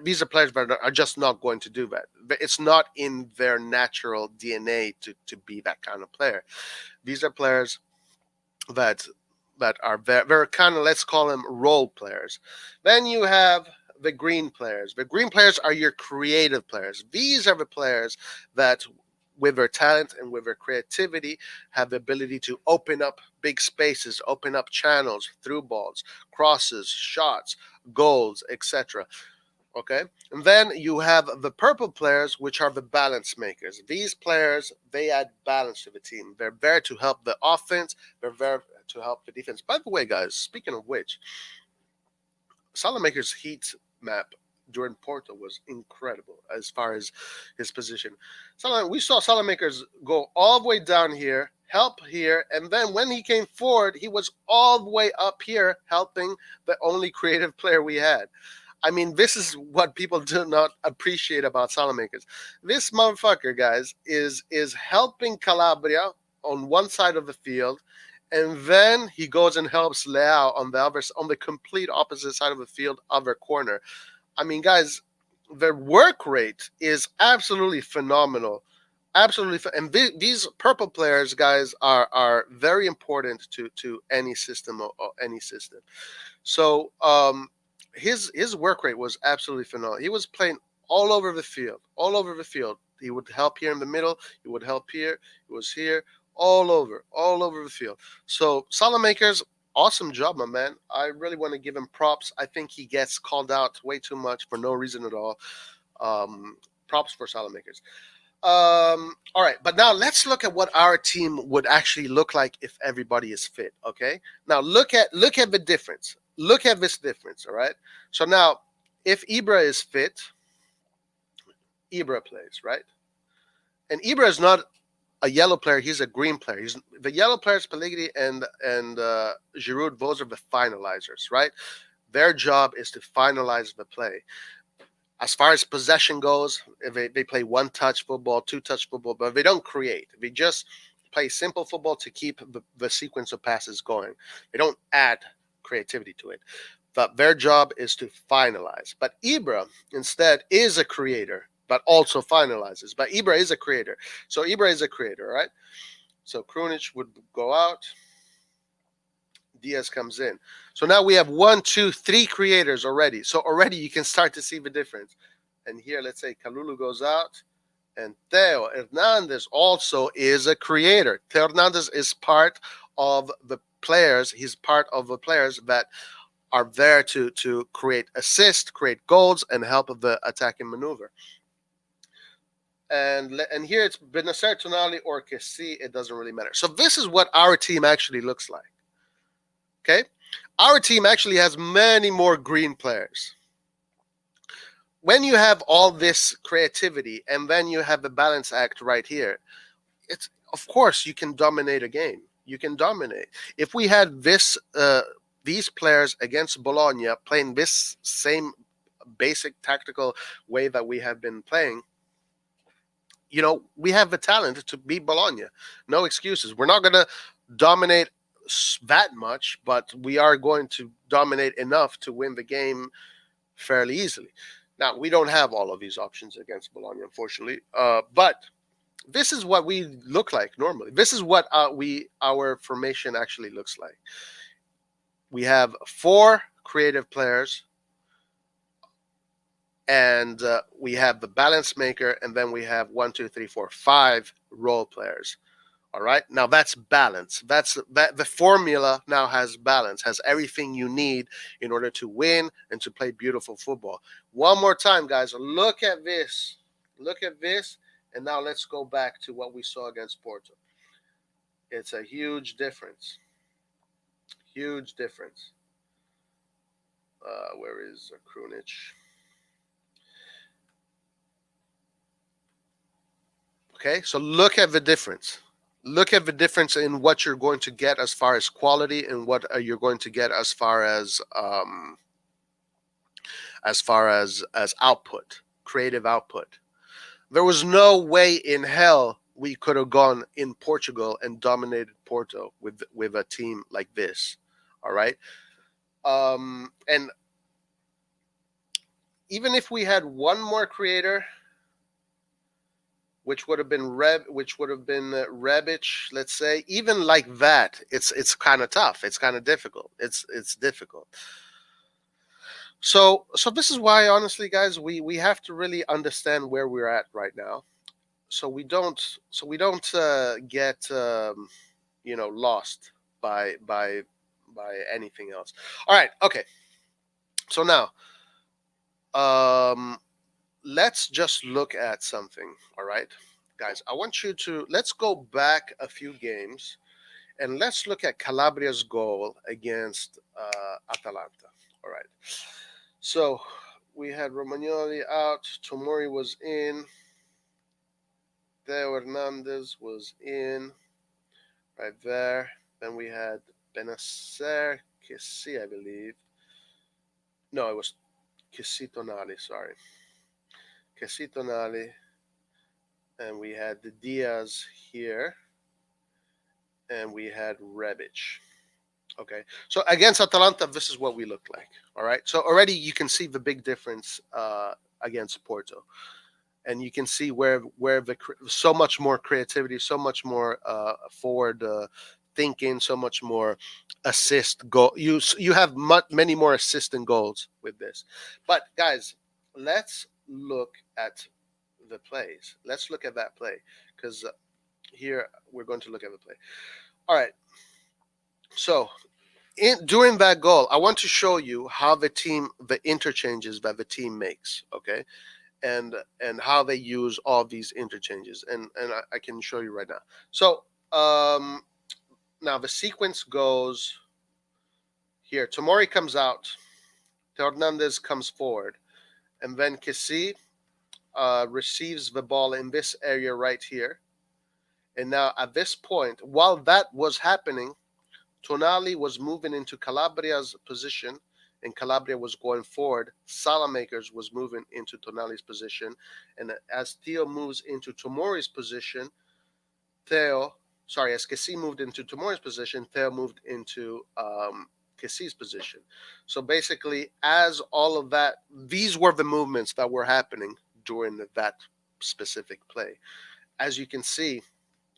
A: these are players that are just not going to do that. It's not in their natural DNA to be that kind of player. These are players that are very kind of, let's call them role players. Then you have the green players. The green players are your creative players. These are the players that, with their talent and with their creativity, have the ability to open up big spaces, open up channels, through balls, crosses, shots, goals, etc. Okay, and then you have the purple players, which are the balance makers. These players, they add balance to the team. They're there to help the offense. They're there to help the defense. By the way, guys, speaking of which, Salamaker's heat map during Porto was incredible as far as his position. We saw Salamakers go all the way down here, help here, and then when he came forward, he was all the way up here helping the only creative player we had. I mean, this is what people do not appreciate about Salamakers. This motherfucker, guys, is helping Calabria on one side of the field, and then he goes and helps Leao on the complete opposite side of the field, other corner. I mean, guys, the work rate is absolutely phenomenal. Absolutely. And these purple players, guys, are very important to any system or any system. So his work rate was absolutely phenomenal. He was playing all over the field, He would help here in the middle. He would help here. He was here, all over the field. So Salamakers, awesome job, my man. I really want to give him props. I think he gets called out way too much for no reason at all. Props for Salamakers. All right, but now let's look at what our team would actually look like if everybody is fit. Okay, now look at the difference. Look at this difference. All right. So now, if Ibra is fit, Ibra plays, right? And Ibra is not a yellow player, he's a green player. He's the yellow players, Pellegrini and Giroud. Those are the finalizers, right? Their job is to finalize the play. As far as possession goes, they play 1-touch football, 2-touch football, but they don't create. They just play simple football to keep the sequence of passes going. They don't add creativity to it. But their job is to finalize. But Ibra, instead, is a creator, but also finalizes. But Ibra is a creator. So Ibra is a creator, right? So Krunic would go out. Diaz comes in. So now we have 1, 2, 3 creators already. So already you can start to see the difference. And here, let's say Kalulu goes out, and Theo Hernandez also is a creator. Theo Hernandez is part of the players. He's part of the players that are there to create assists, create goals, and help the attacking maneuver. And here it's Benacer, Tonali, or Kessi. It doesn't really matter. So this is what our team actually looks like. Okay, our team actually has many more green players. When you have all this creativity and then you have the balance act right here, it's of course you can dominate a game. You can dominate. If we had these players against Bologna playing this same basic tactical way that we have been playing, we have the talent to beat Bologna. No excuses. We're not going to dominate that much, but we are going to dominate enough to win the game fairly easily. Now, we don't have all of these options against Bologna, unfortunately, but this is what we look like normally. This is what our formation actually looks like. We have 4 creative players, and we have the balance maker, and then we have 1, 2, 3, 4, 5 role players. All right, now that's balance. The formula now has balance, has everything you need in order to win and to play beautiful football. One more time, guys, look at this. Look at this, and now let's go back to what we saw against Porto. It's a huge difference. Huge difference. Where is Krunic? Okay, so look at the difference. Look at the difference in what you're going to get as far as quality and what you're going to get as far as output, creative output. There was no way in hell we could have gone in Portugal and dominated Porto with a team like this. All right, and even if we had one more creator, which would have been Rebic, let's say, even like that, it's kind of tough. It's kind of difficult. It's difficult. So this is why, honestly, guys, we have to really understand where we're at right now, so we don't get lost by anything else. All right, okay. So now, let's just look at something. All right, guys, I want you to let's go back a few games and let's look at Calabria's goal against Atalanta. All right, so we had Romagnoli out, Tomori was in, Theo Hernandez was in right there. Then we had Benacer, Kessi, I believe. No, it was Kessi Tonali, sorry. Kessi Tonali. And we had the Diaz here. And we had Rebic. Okay. So against Atalanta, this is what we look like. All right. So already you can see the big difference against Porto. And you can see where so much more creativity, so much more forward thinking, so much more assist goal. You have many more assist and goals with this. But guys, let's look at the plays. Let's look at that play, because here we're going to look at the play. All right. So during that goal, I want to show you how the interchanges that the team makes. Okay. And how they use all these interchanges, and I can show you right now. So now the sequence goes here. Tomori comes out, Hernandez comes forward, and then Kessi receives the ball in this area right here. And now at this point, while that was happening, Tonali was moving into Calabria's position, and Calabria was going forward. Salamakers was moving into Tonali's position. And as Theo moves into Tomori's position, as Kessi moved into Tomori's position, Theo moved into Kessi's position. So basically, as all of that, these were the movements that were happening during that specific play. As you can see,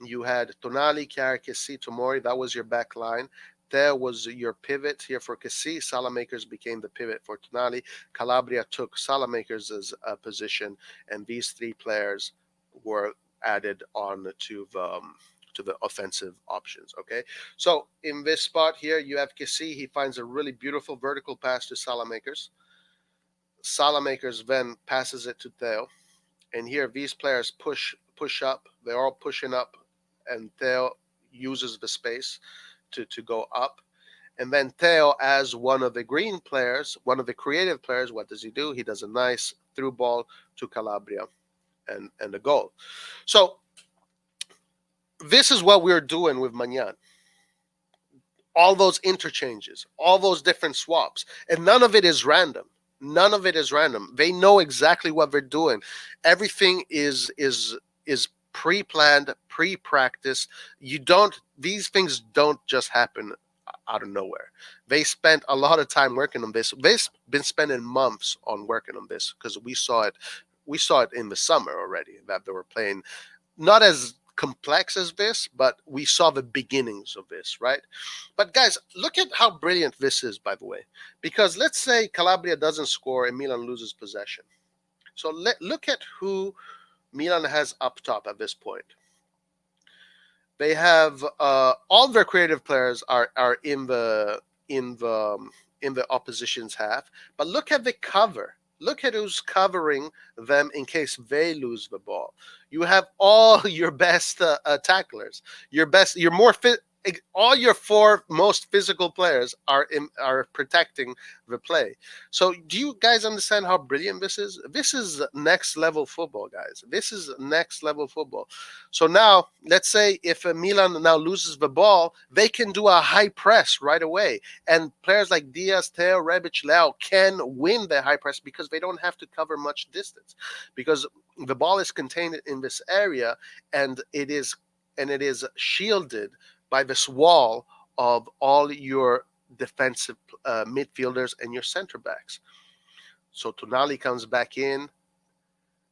A: you had Tonali, Chiara, Kessi, Tomori. That was your back line. There was your pivot here for Cassis. Salamakers became the pivot for Tonali. Calabria took Salamakers' position, and these three players were added on to the offensive options. Okay, so in this spot here, you have Cassis. He finds a really beautiful vertical pass to Salamakers. Salamakers then passes it to Theo, and here these players push up. They're all pushing up, and Theo uses the space to go up. And then Theo, as one of the green players, one of the creative players, what does he do? He does a nice through ball to Calabria and a goal. So this is what we're doing with Magnan. All those interchanges, all those different swaps, and none of it is random. None of it is random. They know exactly what they're doing. Everything is pre-planned, pre-practiced. You don't. These things don't just happen out of nowhere. They spent a lot of time working on this. They've been spending months on working on this because we saw it. We saw it in the summer already that they were playing not as complex as this, but we saw the beginnings of this, right? But guys, look at how brilliant this is, by the way. Because let's say Calabria doesn't score and Milan loses possession. So look at who Milan has up top at this point. They have all their creative players are in the opposition's half. But look at the cover. Look at who's covering them in case they lose the ball. You have all your best tacklers, your more fit. All your four most physical players are protecting the play. So, do you guys understand how brilliant this is? This is next level football, guys. This is next level football. So now, let's say if Milan now loses the ball, they can do a high press right away, and players like Diaz, Theo, Rebic, Leo can win the high press because they don't have to cover much distance, because the ball is contained in this area, and it is shielded by this wall of all your defensive midfielders and your center backs. So Tonali comes back in,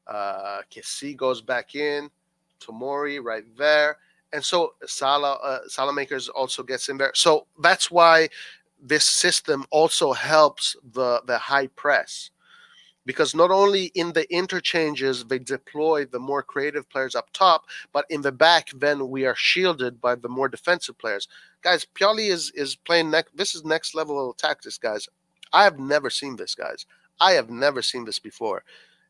A: Kessie goes back in, Tomori right there, and so Salamakers also gets in there. So that's why this system also helps the high press. Because not only in the interchanges they deploy the more creative players up top, but in the back then we are shielded by the more defensive players. Guys, Pioli is playing this is next level tactics, guys. I have never seen this, guys. I have never seen this before.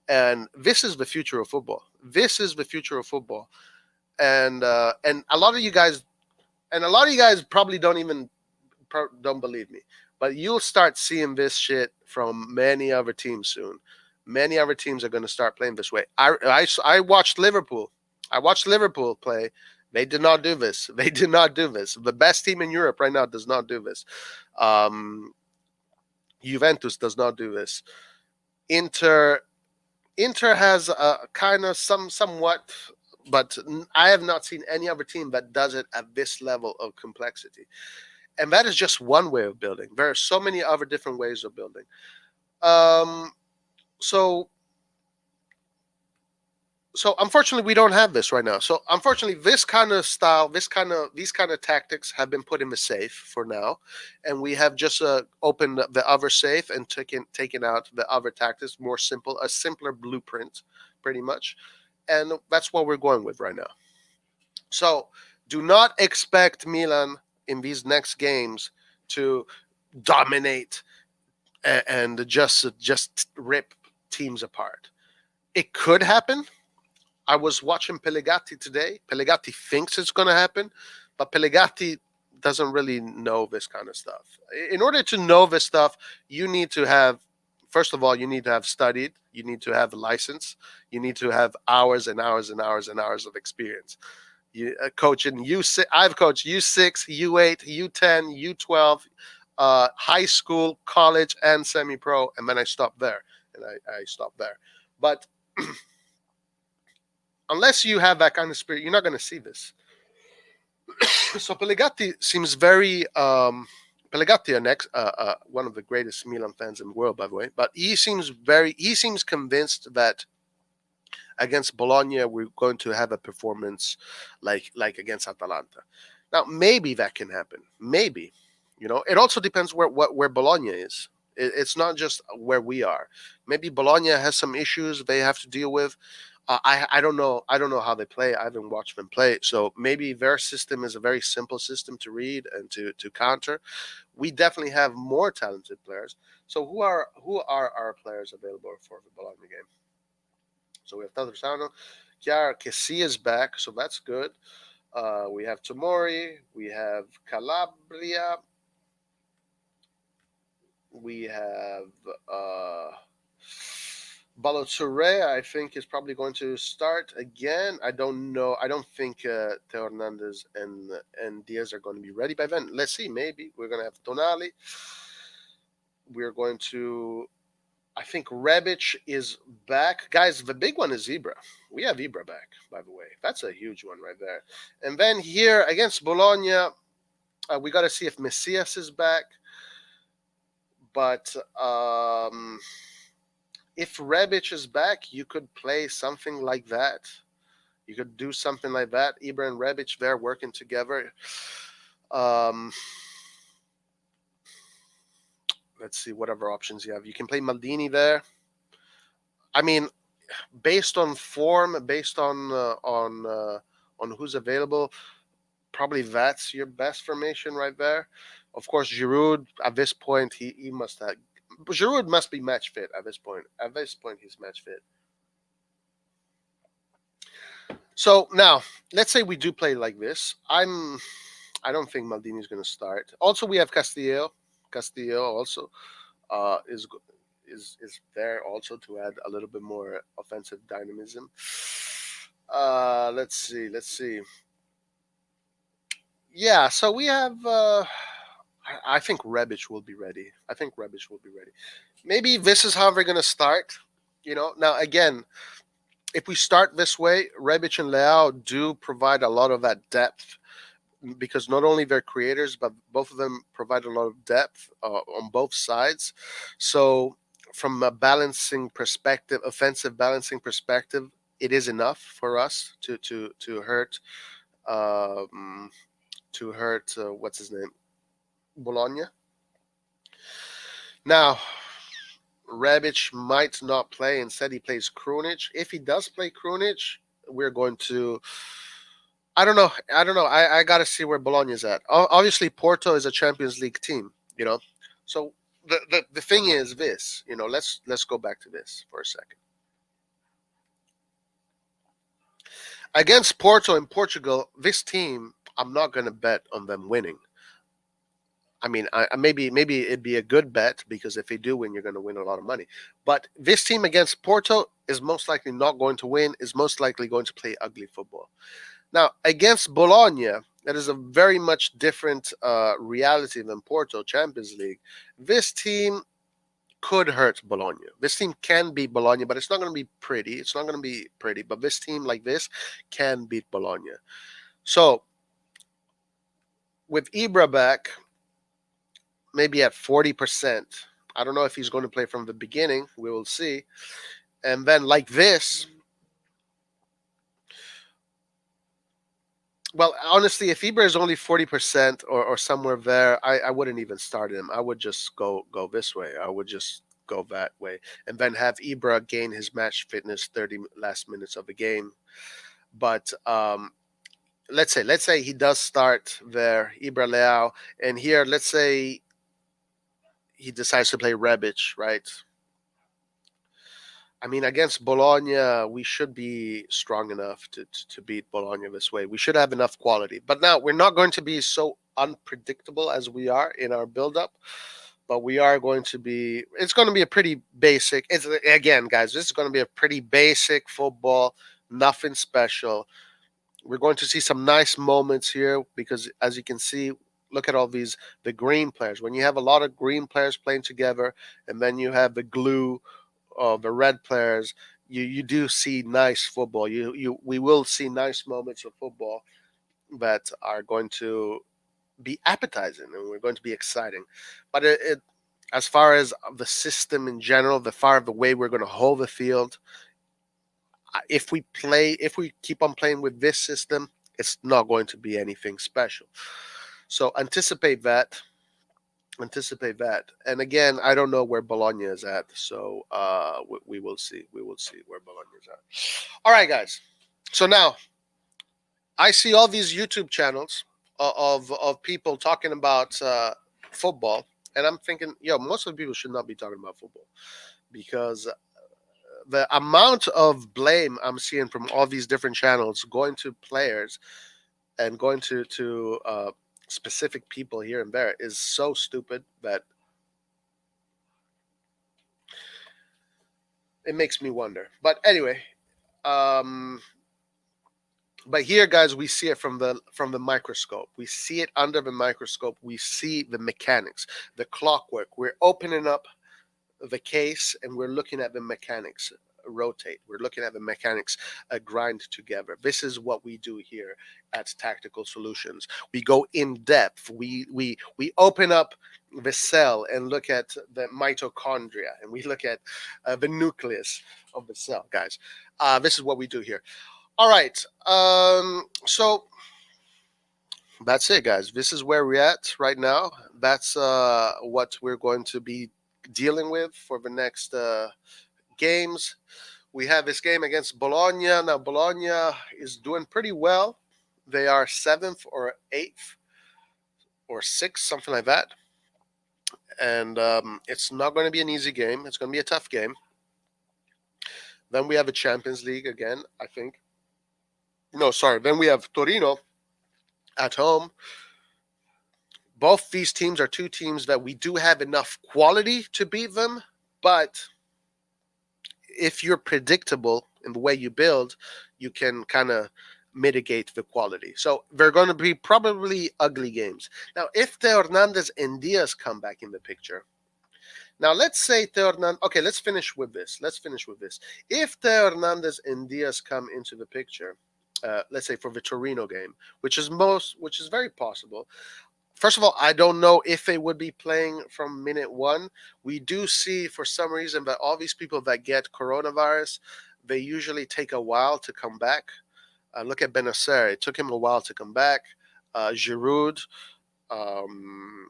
A: And this is the future of football. This is the future of football. And a lot of you guys probably don't believe me. But you'll start seeing this shit from many other teams soon. Many other teams are going to start playing this way. I watched Liverpool. I watched Liverpool play. They did not do this. They did not do this. The best team in Europe right now does not do this. Juventus does not do this. Inter has a kind of somewhat, but I have not seen any other team that does it at this level of complexity. And that is just one way of building. There are so many other different ways of building. So unfortunately, we don't have this right now. So unfortunately, this kind of style, these kind of tactics have been put in the safe for now, and we have just opened the other safe and taken out the other tactics, a simpler blueprint, pretty much, and that's what we're going with right now. So do not expect Milan in these next games to dominate and just rip teams apart. It could happen. I was watching Pellegatti today. Pellegatti thinks it's going to happen, but Pellegatti doesn't really know this kind of stuff. In order to know this stuff, you need to have, first of all, you need to have studied. You need to have a license. You need to have hours and hours and hours and hours of experience. Coaching U6, I've coached U6, U8, U10, U12, high school, college, and semi-pro, and then I stopped there. But unless you have that kind of spirit, you're not going to see this. So Pellegatti seems very Pellegatti, one of the greatest Milan fans in the world, by the way. But he seems convinced that against Bologna, we're going to have a performance like against Atalanta. Now, maybe that can happen. Maybe. It also depends where Bologna is. It's not just where we are. Maybe Bologna has some issues they have to deal with. I don't know. I don't know how they play. I haven't watched them play. So maybe their system is a very simple system to read and to counter. We definitely have more talented players. So who are our players available for the Bologna game? So we have Tatarusano, Chiara Kessi is back, so that's good. We have Tomori, we have Calabria, we have uh, Baloture, I think, is probably going to start again. I don't know. I don't think Teo Hernandez and Diaz are going to be ready by then. Let's see. Maybe we're going to have Tonali. We're going to. I think Rebic is back. Guys, the big one is Ibra. We have Ibra back, by the way. That's a huge one right there. And then here against Bologna, we got to see if Messias is back. But if Rebic is back, you could play something like that. You could do something like that. Ibra and Rebic there working together. Um, let's see what other options you have. You can play Maldini there. I mean, based on form, based on who's available, probably that's your best formation right there. Of course, Giroud at this point he must have. Giroud must be match fit at this point. At this point, he's match fit. So now, let's say we do play like this. I don't think Maldini is going to start. Also, we have Castillo. Castillo also is there also to add a little bit more offensive dynamism. Let's see. Let's see. Yeah, so we have. I think Rebic will be ready. I think Rebic will be ready. Maybe this is how we're going to start. Now again, if we start this way, Rebic and Leao do provide a lot of that depth because not only they're creators, but both of them provide a lot of depth on both sides. So, from a balancing perspective, offensive balancing perspective, it is enough for us to hurt um, what's his name, Bologna. Now, Rebic might not play. Instead, he plays Krunic. If he does play Krunic, we're going to. I don't know. I don't know. I got to see where Bologna's at. Obviously, Porto is a Champions League team. So the thing is this. Let's go back to this for a second. Against Porto in Portugal, this team, I'm not going to bet on them winning. I mean, maybe it'd be a good bet because if they do win, you're going to win a lot of money. But this team against Porto is most likely not going to win. Is most likely going to play ugly football. Now against Bologna, that is a very much different reality than Porto Champions League. This team could hurt Bologna. This team can beat Bologna, but it's not going to be pretty. It's not going to be pretty. But this team like this can beat Bologna. So with Ibra back, maybe at 40%. I don't know if he's going to play from the beginning. We will see. And then like this, well, honestly, if Ibra is only 40% or somewhere there, I wouldn't even start him. I would just go this way. I would just go that way, and then have Ibra gain his match fitness 30 last minutes of the game. But let's say he does start there, Ibra Leao, and here let's say he decides to play Rebic, right? I mean, against Bologna, we should be strong enough to beat Bologna this way. We should have enough quality. But now we're not going to be so unpredictable as we are in our build-up. But we are going to be. It's going to be a pretty basic. It's again, guys. This is going to be a pretty basic football. Nothing special. We're going to see some nice moments here because, as you can see, look at all the green players. When you have a lot of green players playing together, and then you have the glue the red players, you do see nice football. We will see nice moments of football that are going to be appetizing and we're going to be exciting. But as far as the system in general, the way we're going to hold the field, if we keep on playing with this system, it's not going to be anything special. So anticipate that. Anticipate that. And again, I don't know where Bologna is at, so we will see. We will see where Bologna is at. All right, guys. So now I see all these YouTube channels of people talking about football, and I'm thinking, yo, most of the people should not be talking about football because the amount of blame I'm seeing from all these different channels going to players and going to specific people here and there is so stupid that it makes me wonder. But anyway, um, but here, guys, we see it from the microscope. We see it under the microscope. We see the mechanics, the clockwork. We're opening up the case and we're looking at the mechanics rotate. We're looking at the mechanics grind together. This is what we do here at Tactical Solutions. We go in depth. We open up the cell and look at the mitochondria, and we look at the nucleus of the cell, guys. This is what we do here. All right. So that's it, guys. This is where we're at right now. That's what we're going to be dealing with for the next games. We have this game against Bologna. Now, Bologna is doing pretty well. They are 7th or 8th or 6th, something like that. And it's not going to be an easy game. It's going to be a tough game. Then we have a Champions League again, I think. No, sorry. Then we have Torino at home. Both these teams are two teams that we do have enough quality to beat them, but if you're predictable in the way you build, you can kind of mitigate the quality. So they're going to be probably ugly games. Now, if Theo Hernandez and Diaz come back in the picture, now let's say Theo Hernandez. Okay, let's finish with this. If Theo Hernandez and Diaz come into the picture, let's say for the Torino game, which is very possible. First of all, I don't know if they would be playing from minute one. We do see, for some reason, that all these people that get coronavirus, they usually take a while to come back. Look at Benacer. It took him a while to come back. Giroud. Who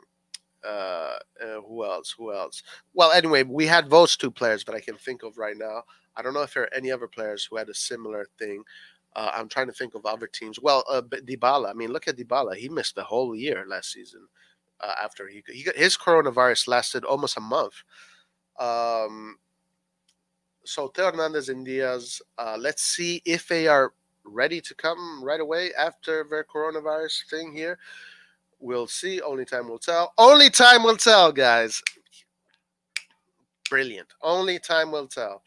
A: else? Well, anyway, we had those two players that I can think of right now. I don't know if there are any other players who had a similar thing. I'm trying to think of other teams. Well, Dybala. I mean, look at Dybala. He missed the whole year last season after his coronavirus lasted almost a month. So Theo Hernandez and Diaz, let's see if they are ready to come right away after their coronavirus thing here. We'll see. Only time will tell. Only time will tell, guys. Brilliant. Only time will tell.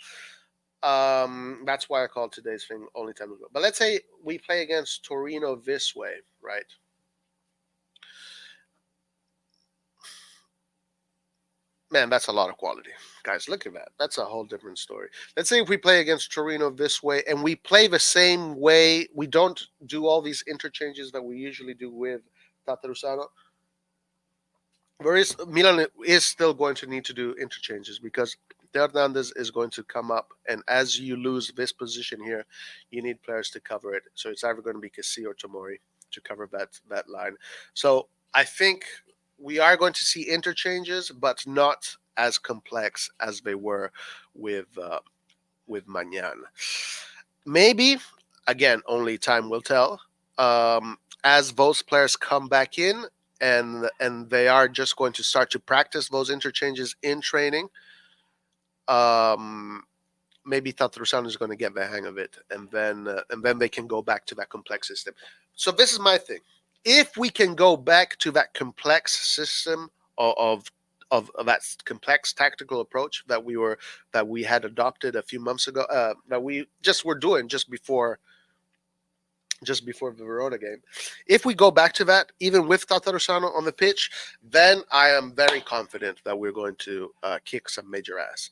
A: That's why I called today's thing Only Time Will Tell. But let's say we play against Torino this way, right? Man, that's a lot of quality. Guys, look at that. That's a whole different story. Let's say if we play against Torino this way and we play the same way, we don't do all these interchanges that we usually do with Tatarusano. Milan is still going to need to do interchanges because Hernandez is going to come up, and as you lose this position here, you need players to cover it. So it's either going to be Kessie or Tomori to cover that line. So I think we are going to see interchanges, but not as complex as they were with Magnan. Maybe again, only time will tell. As those players come back in, and they are just going to start to practice those interchanges in training. Maybe Tatarusano is going to get the hang of it, and then they can go back to that complex system. So this is my thing: if we can go back to that complex system of that complex tactical approach that we had adopted a few months ago, that we just were doing just before the Verona game. If we go back to that, even with Tatarusano on the pitch, then I am very confident that we're going to kick some major ass.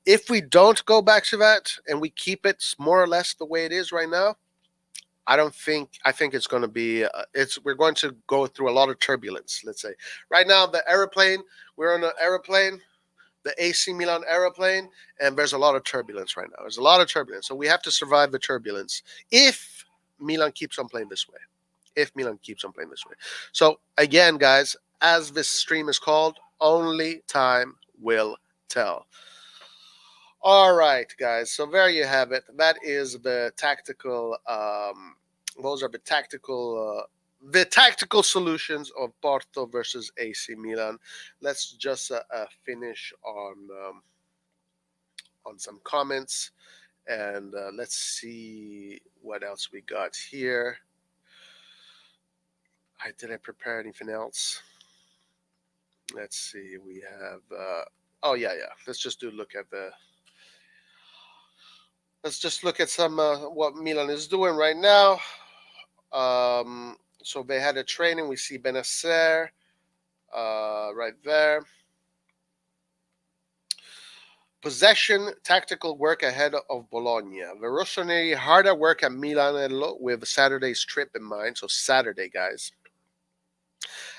A: If we don't go back to that and we keep it more or less the way it is right now, I think it's going to be we're going to go through a lot of turbulence. Let's say right now we're on an aeroplane, the AC Milan aeroplane, and there's a lot of turbulence right now. There's a lot of turbulence, so we have to survive the turbulence. If Milan keeps on playing this way. So again, guys, as this stream is called, Only time will tell. All right, guys. So there you have it. That is the tactical. Those are the tactical solutions of Porto versus AC Milan. Let's just finish on some comments, and let's see what else we got here. I didn't prepare anything else. Let's see. We have. Oh yeah. Let's just do look at the. Let's just look at some what Milan is doing right now. So they had a training. We see Benacer right there. Possession, tactical work ahead of Bologna. The Rossoneri hard at work at Milanello with Saturday's trip in mind. So Saturday, guys.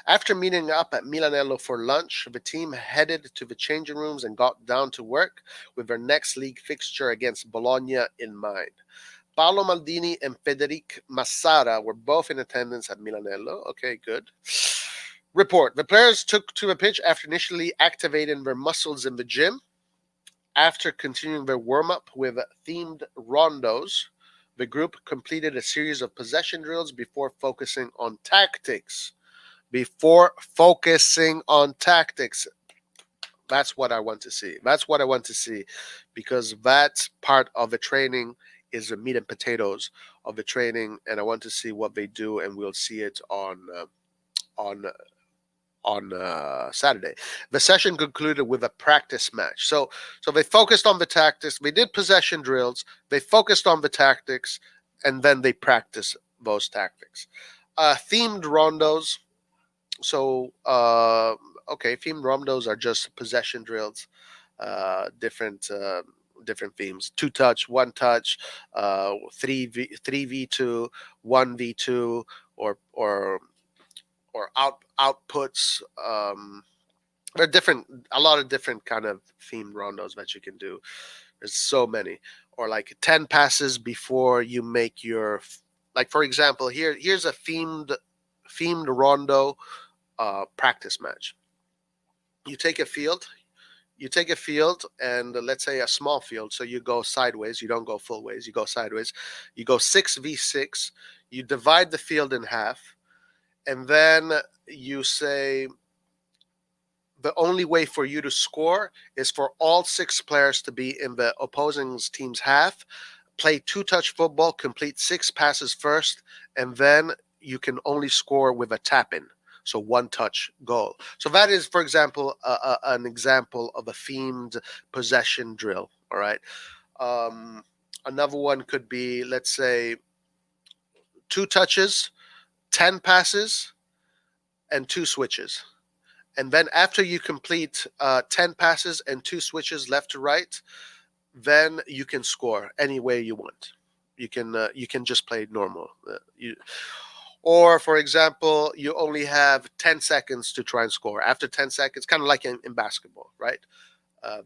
A: After meeting up at Milanello for lunch, the team headed to the changing rooms and got down to work with their next league fixture against Bologna in mind. Paolo Maldini and Federic Massara were both in attendance at Milanello. Okay, good. Report. The players took to the pitch after initially activating their muscles in the gym. After continuing their warm-up with themed rondos, the group completed a series of possession drills before focusing on tactics. That's what I want to see. That's what I want to see, because that part of the training is the meat and potatoes of the training, and I want to see what they do, and we'll see it on Saturday. The session concluded with a practice match. So they focused on the tactics. They did possession drills. They focused on the tactics, and then they practiced those tactics. Themed rondos. So themed rondos are just possession drills, different themes: 2 touch, 1 touch, 3v2, 1v2, or outputs. There are a lot of different kind of themed rondos that you can do. There's so many, or like 10 passes before you make your, like for example, here's a themed rondo practice match. You take a field, and let's say a small field, so you go sideways, you don't go full ways, you go sideways, you go 6v6, you divide the field in half, and then you say the only way for you to score is for all 6 players to be in the opposing team's half, play 2-touch football, complete 6 passes first, and then you can only score with a tap-in. So 1-touch goal. So that is, for example, an example of a themed possession drill. All right. Another one could be, let's say, 2 touches, 10 passes, and 2 switches. And then after you complete 10 passes and 2 switches left to right, then you can score any way you want. You can just play normal. Or, for example, you only have 10 seconds to try and score. After 10 seconds, kind of like in basketball, right?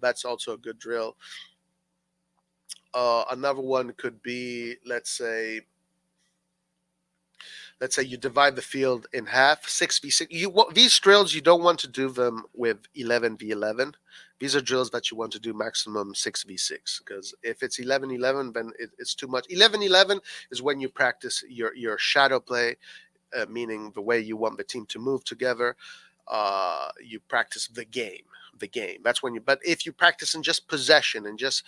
A: That's also a good drill. Another one could be, let's say you divide the field in half, 6v6. These drills, you don't want to do them with 11v11. These are drills that you want to do maximum 6v6, because if it's 11-11, then it's too much. 11-11 is when you practice your shadow play, meaning the way you want the team to move together. You practice the game. That's when you. But if you practice in just possession and just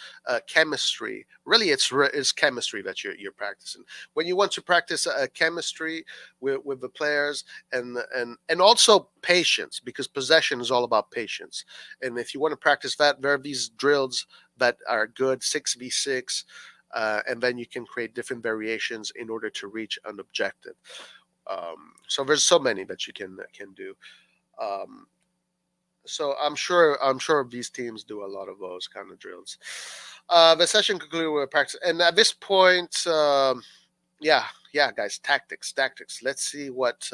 A: chemistry, really, it's chemistry that you're practicing. When you want to practice chemistry with the players, and also patience, because possession is all about patience. And if you want to practice that, there are these drills that are good, 6v6, and then you can create different variations in order to reach an objective. So there's so many that you can do. So I'm sure these teams do a lot of those kind of drills. The session concluded with practice, and at this point, yeah, guys, tactics. Let's see what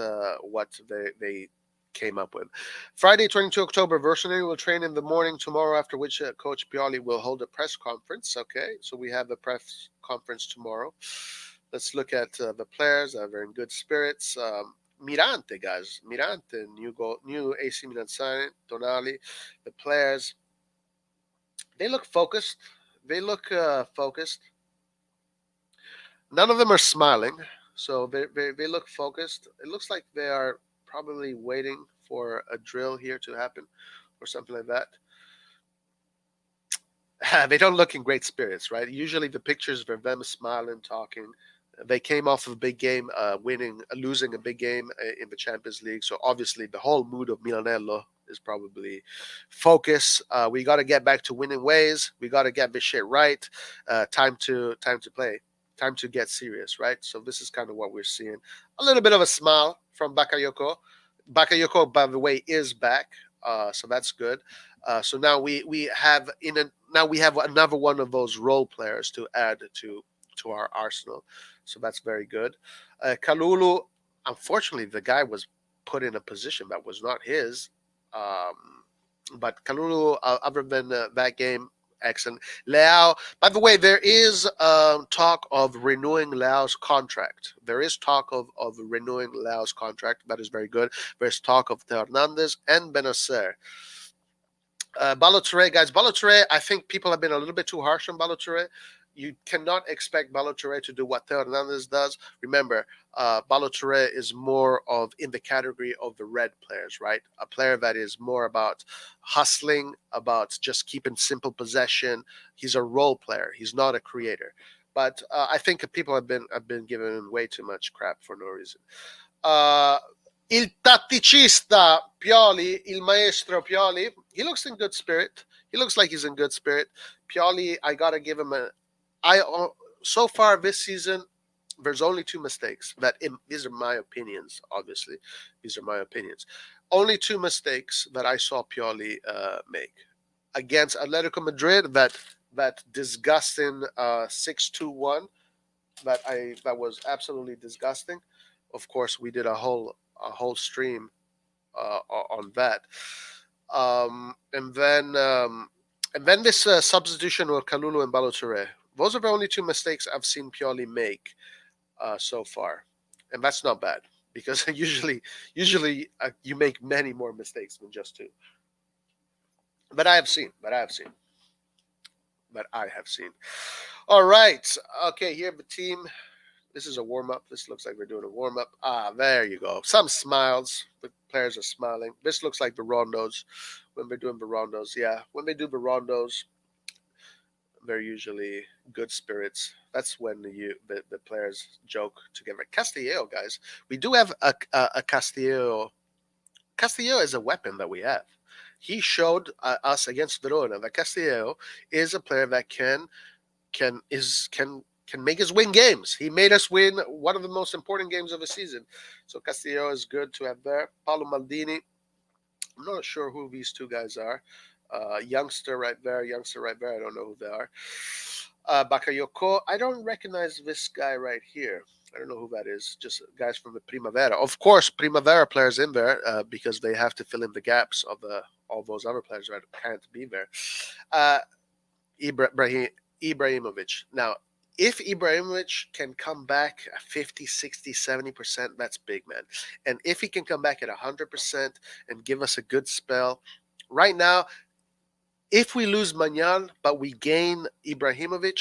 A: they came up with. Friday, 22 October, RossonARI will train in the morning tomorrow, after which Coach Pioli will hold a press conference. Okay, so we have a press conference tomorrow. Let's look at the players. They're in good spirits. Mirante, guys. Mirante, new AC Milan signing, Tonali. The players, they look focused. They look focused. None of them are smiling, so they look focused. It looks like they are probably waiting for a drill here to happen or something like that. They don't look in great spirits, right? Usually the pictures of them smiling, talking. They came off of a big game, losing a big game in the Champions League. So obviously the whole mood of Milanello is probably focus. We got to get back to winning ways. We got to get this shit right. Time to play. Time to get serious, right? So this is kind of what we're seeing. A little bit of a smile from Bakayoko. Bakayoko, by the way, is back, so that's good. So now we have now we have another one of those role players to add to our arsenal. So that's very good. Kalulu, unfortunately, the guy was put in a position that was not his. Um, but Kalulu, other than that game, excellent. Leao, by the way, there is talk of renewing Leao's contract. There is talk of renewing Leao's contract. That is very good. There's talk of Theo Hernandez and Benacer. Balotelli, guys, Balotelli, I think people have been a little bit too harsh on Balotelli. You cannot expect Balotelli to do what Theo Hernandez does. Remember, Balotelli is more of in the category of the red players, right? A player that is more about hustling, about just keeping simple possession. He's a role player. He's not a creator. But I think people have been giving him way too much crap for no reason. Uh, Il tatticista Pioli, il maestro Pioli, he looks in good spirit. He looks like he's in good spirit. Pioli, I gotta give him a. I so far this season, there's only two mistakes these are my opinions. Obviously, these are my opinions. Only two mistakes that I saw Pioli make against Atletico Madrid. That disgusting 6-2-1. That was absolutely disgusting. Of course, we did a whole stream on that. And then this substitution of Kalulu and Balotelli. Those are the only two mistakes I've seen Pioli make so far, and that's not bad because usually you make many more mistakes than just two. But I have seen. But I have seen. But I have seen. All right. Okay. Here the team. This is a warm up. This looks like we're doing a warm up. There you go. Some smiles. The players are smiling. This looks like the rondos when they're doing the rondos. Yeah, when they do the rondos, they're usually good spirits. That's when the players joke together. Castillo, guys, we do have a Castillo. Castillo is a weapon that we have. He showed us against Verona that Castillo is a player that can make us win games. He made us win one of the most important games of the season. So Castillo is good to have there. Paolo Maldini. I'm not sure who these two guys are. Youngster right there. I don't know who they are. Bakayoko. I don't recognize this guy right here. I don't know who that is. Just guys from the Primavera. Of course, Primavera players in there because they have to fill in the gaps of all those other players that can't be there. Uh, Ibrahimovic. Now, if Ibrahimovic can come back at 50, 60, 70%, that's big, man. And if he can come back at 100% and give us a good spell, right now, if we lose Magnan, but we gain Ibrahimovic,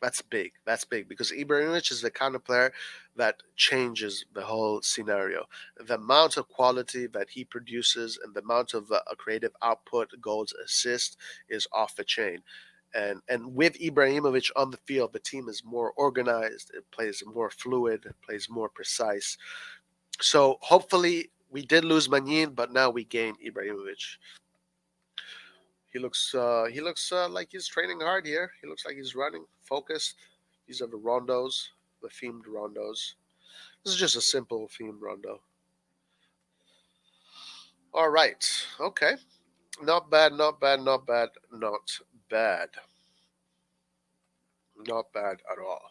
A: that's big. That's big because Ibrahimovic is the kind of player that changes the whole scenario. The amount of quality that he produces and the amount of creative output, goals, assists is off the chain. And with Ibrahimovic on the field, the team is more organized. It plays more fluid. It plays more precise. So hopefully we did lose Magnin, but now we gain Ibrahimovic. He looks like he's training hard here. He looks like he's running, focused. These are the rondos, the themed rondos. This is just a simple themed rondo. All right. Okay. Not bad, not bad, not bad, not bad. Not bad at all.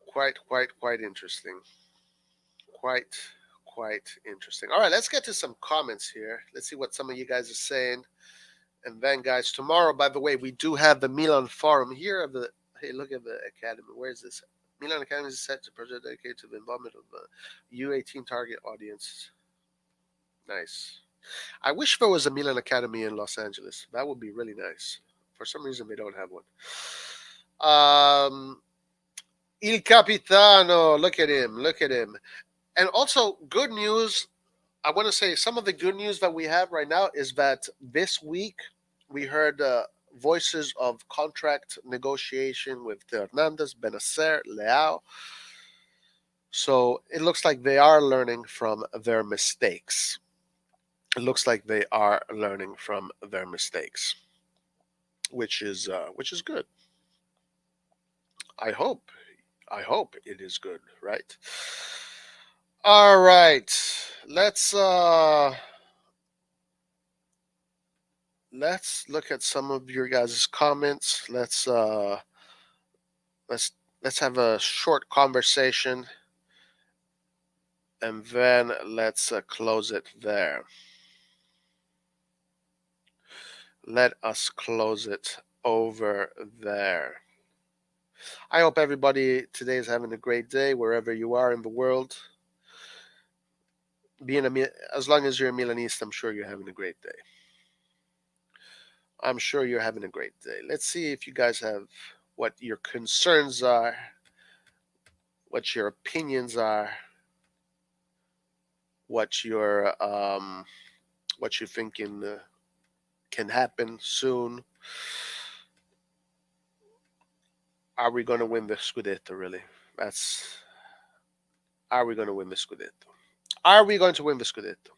A: Quite interesting. Quite, quite interesting. All right, let's get to some comments here. Let's see what some of you guys are saying. And then, guys, tomorrow, by the way, we do have the Milan Forum here. Hey, look at the academy. Where is this? Milan Academy is set to project dedicated to the involvement of U18 target audience. Nice. I wish there was a Milan Academy in Los Angeles. That would be really nice. For some reason, they don't have one. Il Capitano. Look at him. Look at him. And also, good news. I want to say some of the good news that we have right now is that this week we heard voices of contract negotiation with Hernandez, Benacer, Leao. So it looks like they are learning from their mistakes. It looks like they are learning from their mistakes, which is good. I hope. I hope it is good, right? All right. Let's uh let's look at some of your guys' comments. Let's let's have a short conversation and then let's close it there. Let us close it over there. I hope everybody today is having a great day wherever you are in the world. As long as you're a Milanese, I'm sure you're having a great day. I'm sure you're having a great day. Let's see if you guys have what your concerns are, what your opinions are, what your what you think can happen soon. Are we going to win the Scudetto? Really? That's Are we going to win the Scudetto? Are we going to win the Scudetto?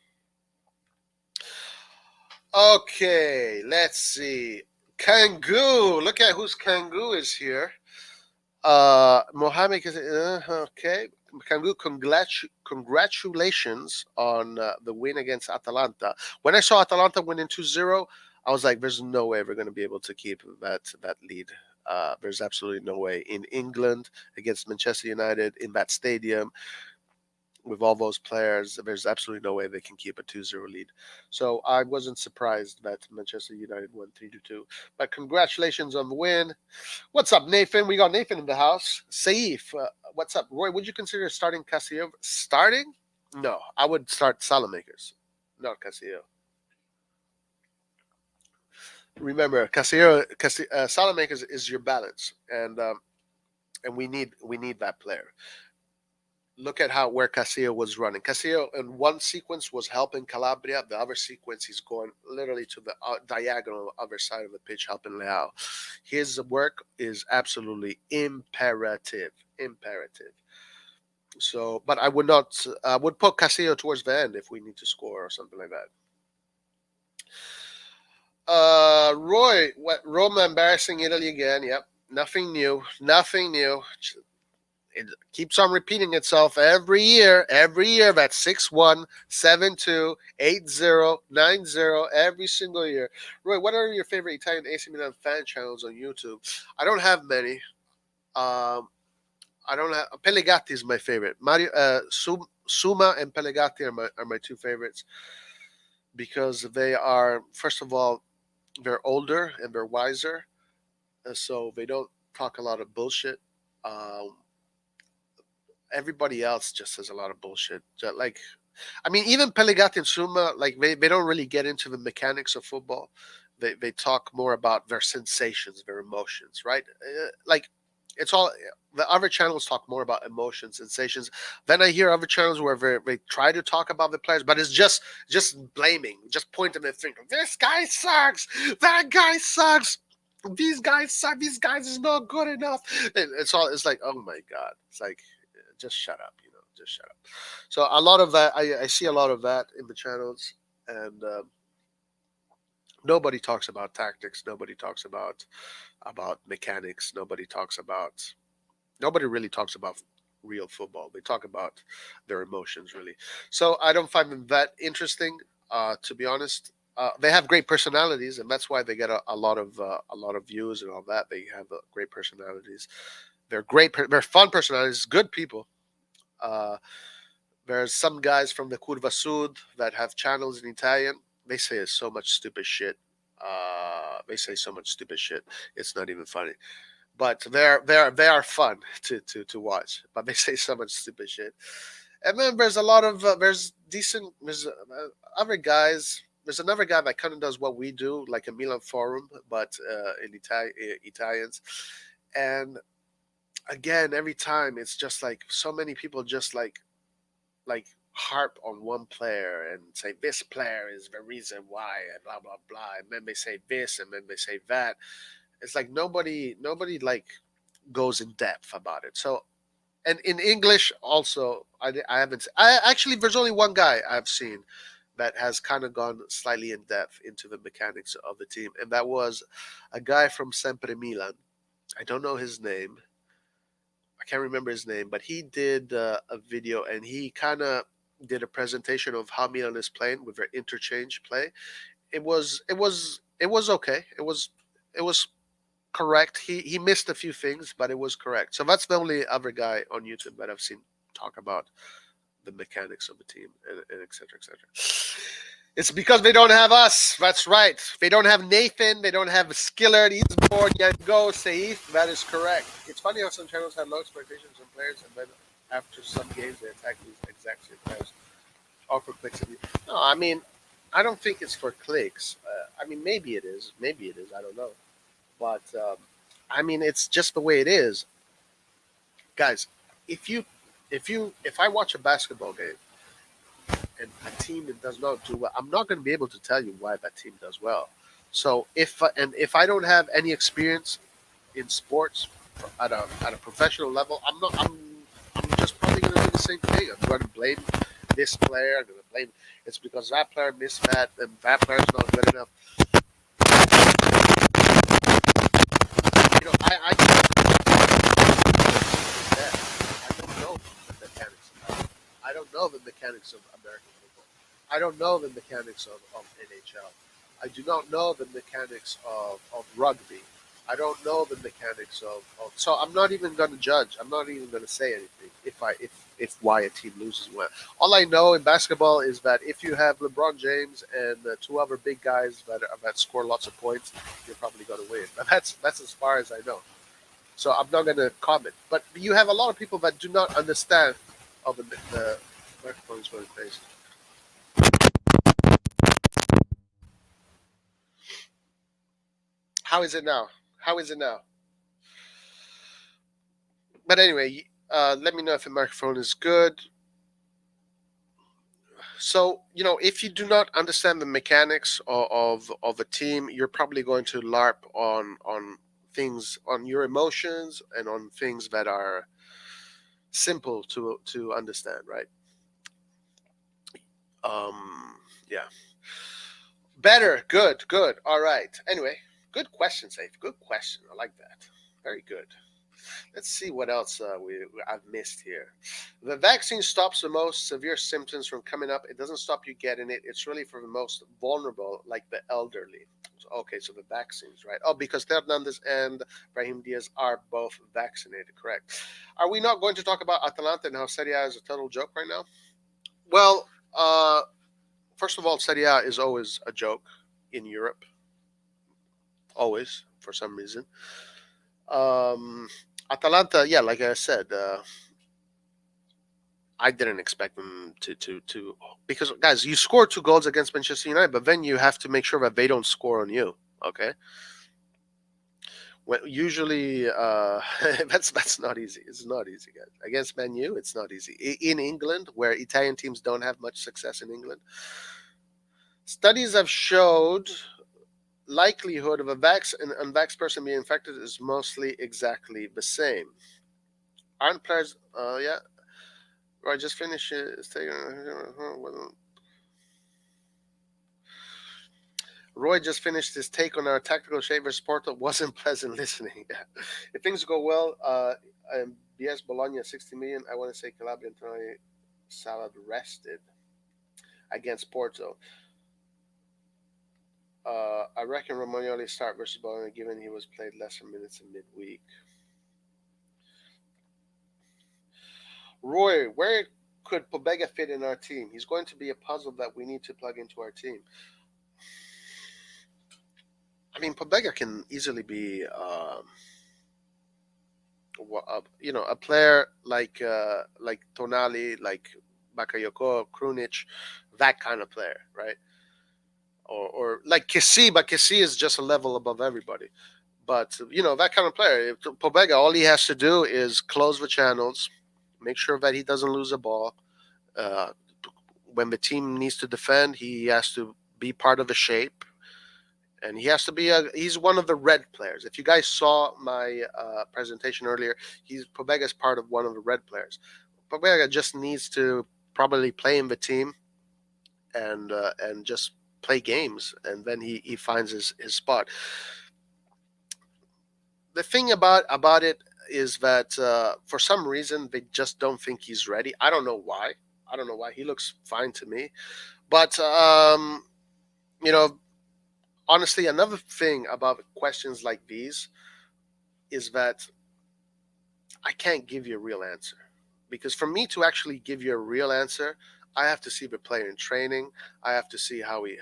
A: Okay, let's see. Kangoo. Look at whose Kangoo is here. Mohammed is okay. Kangoo, congratulations on the win against Atalanta. When I saw Atalanta winning 2-0, I was like, there's no way we're going to be able to keep that lead. There's absolutely no way. In England, against Manchester United, in that stadium, with all those players, there's absolutely no way they can keep a 2-0 lead. So I wasn't surprised that Manchester United won 3-2. But congratulations on the win. What's up, Nathan? We got Nathan in the house. Saif, what's up? Roy, would you consider starting Casillo? Starting? No, I would start Salamakers, not Casillo. Remember, Salamakers is your balance, and we need that player. Look at where Casillo was running. Casillo in one sequence was helping Calabria. The other sequence, he's going literally to the diagonal other side of the pitch, helping Leao. His work is absolutely imperative. Imperative. So, but I would not. I would put Casillo towards the end if we need to score or something like that. Roy, what Roma embarrassing Italy again? Yep, nothing new. Nothing new. It keeps on repeating itself every year. Every year, that's 6-1, 7-2, 8-0, 9-0 every single year. Roy, what are your favorite Italian AC Milan fan channels on YouTube? I don't have many. Um, I don't have Pelegatti is my favorite. Mario Suma and Pelegatti are my two favorites because they are, first of all, they're older and they're wiser, so they don't talk a lot of bullshit. Um, Everybody else just says a lot of bullshit. Like, I mean, even Pelegatti and Suma, like they don't really get into the mechanics of football. They talk more about their sensations, their emotions, right? Like, it's all the other channels talk more about emotions, sensations. Then I hear other channels where they try to talk about the players, but it's just blaming, just pointing their finger. This guy sucks. That guy sucks. These guys suck. These guys is not good enough. And it's like, oh my god. It's like, just shut up, just shut up. So a lot of that, I see a lot of that in the channels, and nobody talks about tactics. Nobody talks about mechanics. Nobody really talks about real football. They talk about their emotions, really. So I don't find them that interesting, to be honest. They have great personalities, and that's why they get a lot of views and all that. They have great personalities. They're fun personalities, good people. Uh, there's some guys from the Curva Sud that have channels in Italian. They say so much stupid shit. They say so much stupid shit. It's not even funny. but they are fun to watch. But they say so much stupid shit. And then there's a lot of there's other guys. There's another guy that kind of does what we do, like a Milan forum, but in Italians. And again, every time it's just like so many people just like harp on one player and say this player is the reason why and blah blah blah, and then they say this and then they say that. It's like nobody like goes in depth about it. So, and in English also, I haven't. I actually, there's only one guy I've seen that has kind of gone slightly in depth into the mechanics of the team, and that was a guy from Sempre Milan. I don't know his name. I can't remember his name, but he did a video and he kind of did a presentation of how Milan is playing with their interchange play. It was okay. It was correct. He missed a few things, but it was correct. So that's the only other guy on YouTube that I've seen talk about the mechanics of the team and et cetera, et cetera. It's because they don't have us. That's right. They don't have Nathan. They don't have Skillard, Eastbourne, Yango, Saif. That is correct. It's funny how some channels have low expectations on players, and then after some games they attack these exact same players. All for clicks. No, I mean, I don't think it's for clicks. I mean, maybe it is. Maybe it is. I don't know. But I mean, it's just the way it is, guys. If I watch a basketball game and a team that does not do well, I'm not going to be able to tell you why that team does well. So if I don't have any experience in sports at a professional level, I'm just probably going to do the same thing. I'm going to blame this player. I'm going to blame it's because that player missed that and that player's not good enough. I don't know the mechanics I don't know the mechanics of American football. I don't know the mechanics of NHL. I do not know the mechanics of rugby. I don't know the mechanics of so I'm not even going to judge. I'm not even going to say anything if why a team loses well. All I know in basketball is that if you have LeBron James and two other big guys that score lots of points, you're probably going to win. But that's as far as I know. So I'm not going to comment. But you have a lot of people that do not understand of the microphone's going crazy. How is it now? How is it now? But anyway, let me know if the microphone is good. So if you do not understand the mechanics of a team, you're probably going to larp on things, on your emotions and on things that are simple to understand, right? Yeah. Better. Good. Good. All right. Anyway, good question, Safe. Good question. I like that. Very good. Let's see what else I've missed here. The vaccine stops the most severe symptoms from coming up. It doesn't stop you getting it. It's really for the most vulnerable, like the elderly. Okay, so the vaccines, right? Oh, because Hernandez and Brahim Diaz are both vaccinated, correct. Are we not going to talk about Atalanta and how Serie A is a total joke right now? Well, first of all, Serie A is always a joke in Europe. Always, for some reason. Um, Atalanta, yeah, like I said, I didn't expect them to because guys, you score 2 goals against Manchester United, but then you have to make sure that they don't score on you. Okay, when usually that's not easy. It's not easy, guys. Against Man U, it's not easy. In England, where Italian teams don't have much success in England, studies have showed likelihood of an unvaxxed person being infected is mostly exactly the same. Aren't players? Yeah. I just finished taking. Roy just finished his take on our tactical shape versus Porto. Wasn't pleasant listening. If things go well, BS Bologna 60 million. I want to say Calabria and Tony Salad rested against Porto. I reckon Romagnoli start versus Bologna, given he was played lesser minutes in midweek. Roy, where could Pobega fit in our team? He's going to be a puzzle that we need to plug into our team. I mean, Pobega can easily be a player like Tonali, like Bakayoko, Krunic, that kind of player, right? Or like Kessie, but Kessie is just a level above everybody. But that kind of player, Pobega, all he has to do is close the channels, make sure that he doesn't lose a ball. Uh, when the team needs to defend, he has to be part of the shape, and he has to be he's one of the red players. If you guys saw my presentation earlier, he's Pobega's part of one of the red players. Pobega just needs to probably play in the team and just play games, and then he finds his spot. The thing about it is that for some reason they just don't think he's ready. I don't know why. I don't know why. He looks fine to me, but you know, honestly, another thing about questions like these is that I can't give you a real answer, because for me to actually give you a real answer, I have to see the player in training. I have to see how he.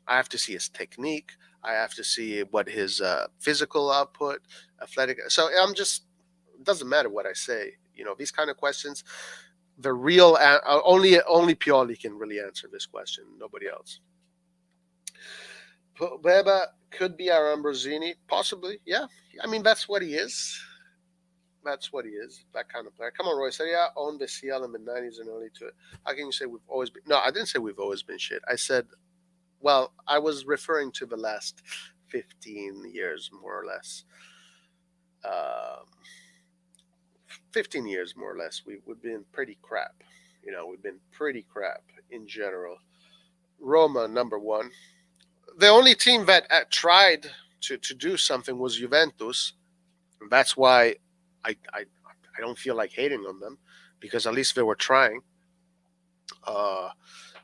A: I have to see his technique. I have to see what his physical output, athletic. So I'm just, it doesn't matter what I say. These kind of questions, the real only Pioli can really answer this question. Nobody else. Beba could be our Ambrosini, possibly. Yeah, I mean that's what he is. That's what he is, that kind of player. Come on, Roy. Serie A owned the CL in the '90s and early to it. How can you say we've always been? No, I didn't say we've always been shit. I said, well, I was referring to the last 15 years, more or less. Um 15 years, more or less. We've been pretty crap. We've been pretty crap in general. Roma, number one. The only team that tried to do something was Juventus. That's why I don't feel like hating on them, because at least they were trying. Uh,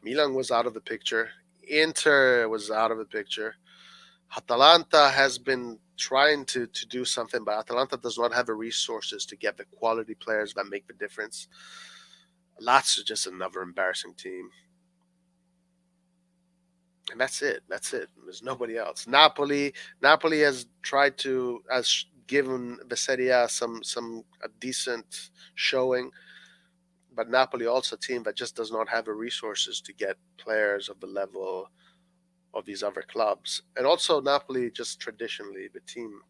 A: Milan was out of the picture. Inter was out of the picture. Atalanta has been trying to do something, but Atalanta does not have the resources to get the quality players that make the difference. Lazio is just another embarrassing team. And that's it. That's it. There's nobody else. Napoli has tried to has given the Serie A some a decent showing, but Napoli also a team that just does not have the resources to get players of the level of these other clubs. And also Napoli, just traditionally, the team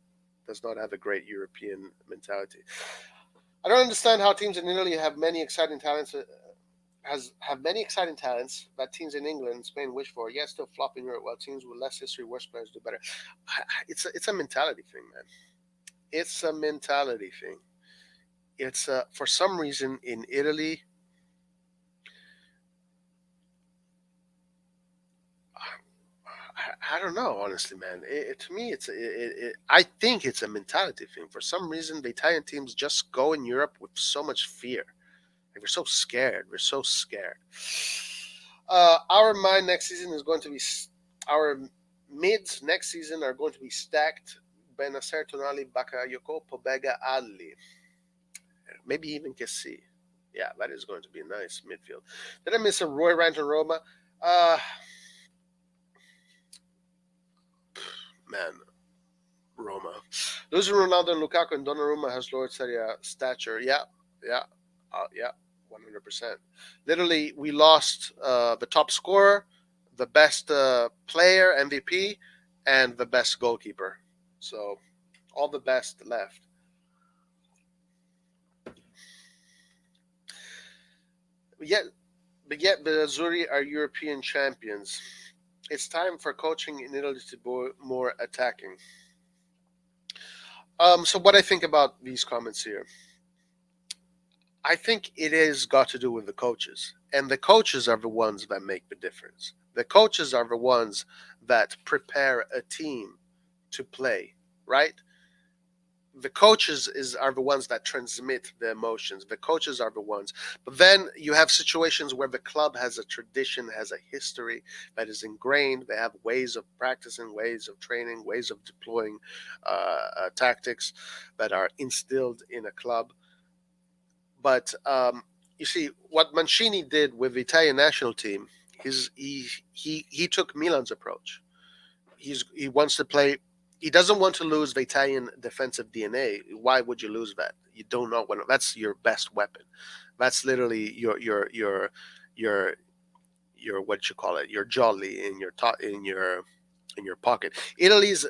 A: does not have a great European mentality. I don't understand how teams in Italy have many exciting talents. Have many exciting talents that teams in England and Spain wish for, yet still flop in Europe, while teams with less history, worse players do better. It's a mentality thing, man. It's a mentality thing. It's for some reason in Italy, I don't know, honestly, man. To me, I think it's a mentality thing. For some reason, the Italian teams just go in Europe with so much fear. Like, we're so scared. We're so scared. Our mind next season is going to be our mids next season are going to be stacked. Benacer, Tonali, Bakayoko, Pobega, Ali, maybe even Kessi. Yeah, that is going to be a nice midfield. Did I miss a Roy Rant and Roma? Uh, man, Roma. Losing Ronaldo and Lukaku and Donnarumma has lowered Serie A stature. Yeah, yeah, yeah, 100%. Literally, we lost the top scorer, the best player, MVP, and the best goalkeeper. So, all the best left. Yet, but yet, the Azzurri are European champions. It's time for coaching in Italy to be more attacking. So what I think about these comments here, I think it has got to do with the coaches, and the coaches are the ones that make the difference. The coaches are the ones that prepare a team to play, right? The coaches are the ones that transmit the emotions. The coaches are the ones. But then you have situations where the club has a tradition, has a history that is ingrained. They have ways of practicing, ways of training, ways of deploying tactics that are instilled in a club. But you see, what Mancini did with the Italian national team is he took Milan's approach. He wants to play. He doesn't want to lose the Italian defensive DNA. Why would you lose that? You don't know when. That's your best weapon. That's literally your your what you call it, your jolly in your in your pocket. Italy has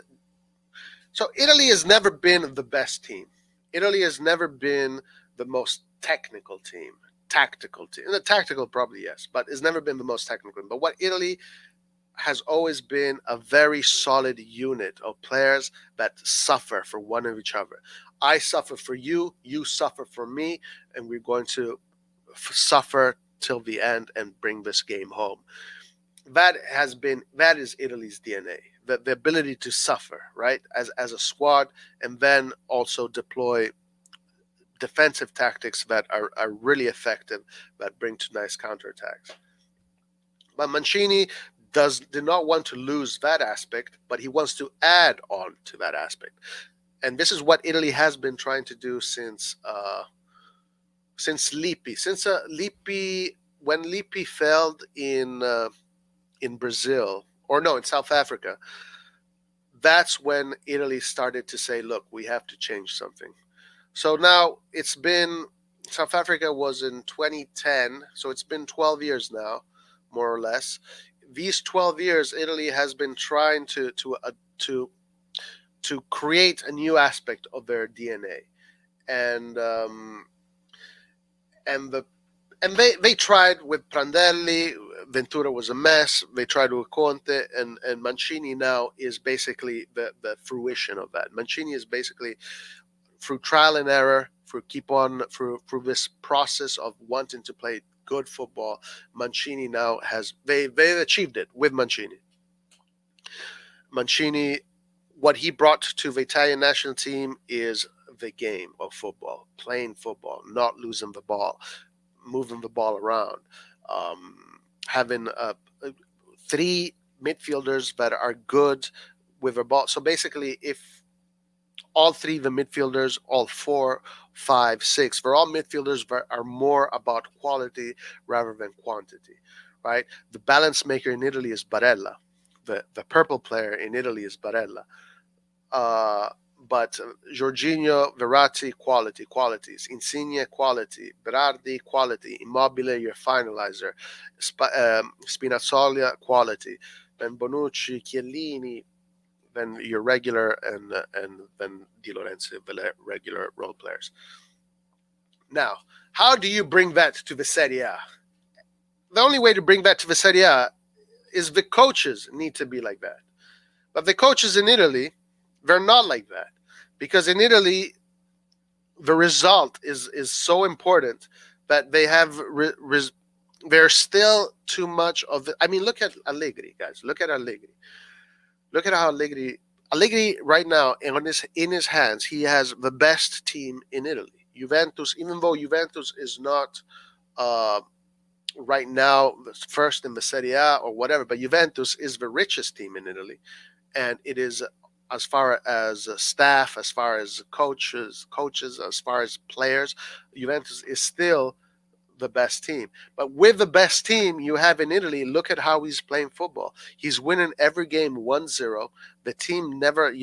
A: never been the best team. Italy has never been the most technical team, tactical team. The tactical probably yes, but it's never been the most technical. But what Italy has always been a very solid unit of players that suffer for one of each other. I suffer for you, you suffer for me, and we're going to suffer till the end and bring this game home. That is Italy's DNA. The ability to suffer, right, as a squad, and then also deploy defensive tactics that are really effective, that bring to nice counterattacks. But Mancini did not want to lose that aspect, but he wants to add on to that aspect, and this is what Italy has been trying to do since Lippi, when Lippi failed in Brazil, or no, in South Africa. That's when Italy started to say, "Look, we have to change something." So now it's been South Africa was in 2010, so it's been 12 years now, more or less. These 12 years, Italy has been trying to create a new aspect of their DNA, and and the and they tried with Prandelli. Ventura was a mess. They tried with Conte, and Mancini now is basically the fruition of that. Mancini is basically, through trial and error, through this process of wanting to play good football, Mancini now they've achieved it with Mancini. Mancini, what he brought to the Italian national team is the game of football, playing football, not losing the ball, moving the ball around, having three midfielders that are good with a ball. So basically, if all three of the midfielders, all four, five, six, they're all midfielders that are more about quality rather than quantity, right? The balance maker in Italy is Barella. The purple player in Italy is Barella. But Jorginho, Verratti, qualities. Insigne, quality. Berardi, quality. Immobile, your finalizer. Spinazzola, quality. Then Bonucci, Chiellini, then your regular, and then Di Lorenzo, the regular role players. Now, how do you bring that to the Serie A? The only way to bring that to the Serie A is the coaches need to be like that. But the coaches in Italy, they're not like that. Because in Italy, the result is so important that they have there's still too much of it. I mean, look at Allegri, guys. Look at Allegri. Look at how Allegri right now in his hands, he has the best team in Italy. Juventus, even though Juventus is not right now first in the Serie A or whatever, but Juventus is the richest team in Italy, and it is, as far as staff, as far as coaches, as far as players, Juventus is still the best team. But with the best team you have in Italy, look at how he's playing football. He's winning every game 1-0. The team never,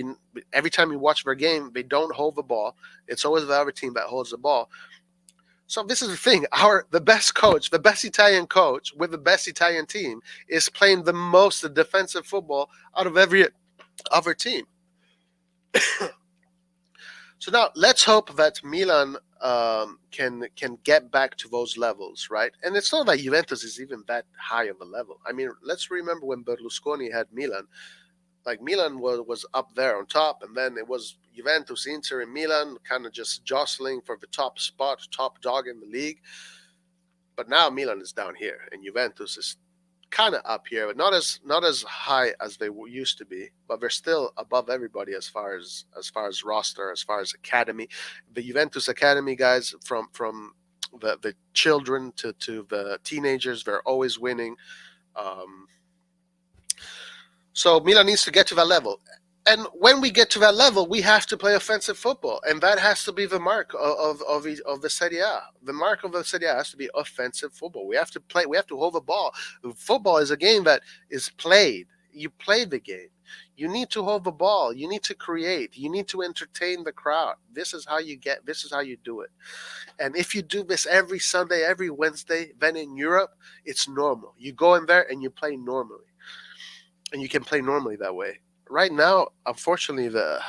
A: every time you watch their game, they don't hold the ball. It's always the other team that holds the ball. So this is the thing. The best coach, the best Italian coach with the best Italian team is playing the most defensive football out of every other team. So now let's hope that Milan can get back to those levels, right? And it's not that Juventus is even that high of a level. I mean, let's remember when Berlusconi had Milan. Like, Milan was up there on top, and then it was Juventus, Inter, and Milan kind of just jostling for the top spot, top dog in the league. But now Milan is down here, and Juventus is kind of up here, but not as high as they used to be. But they're still above everybody as far as roster, as far as academy. The Juventus academy guys, from the children to the teenagers, they're always winning. So Milan needs to get to that level. And when we get to that level, we have to play offensive football, and that has to be the mark of the Serie A. The mark of the Serie A has to be offensive football. We have to play. We have to hold the ball. Football is a game that is played. you play the game. You need to hold the ball. You need to create. You need to entertain the crowd. This is how you do it. And if you do this every Sunday, every Wednesday, then in Europe, it's normal. You go in there and you play normally. And you can play normally that way. Right now, unfortunately, the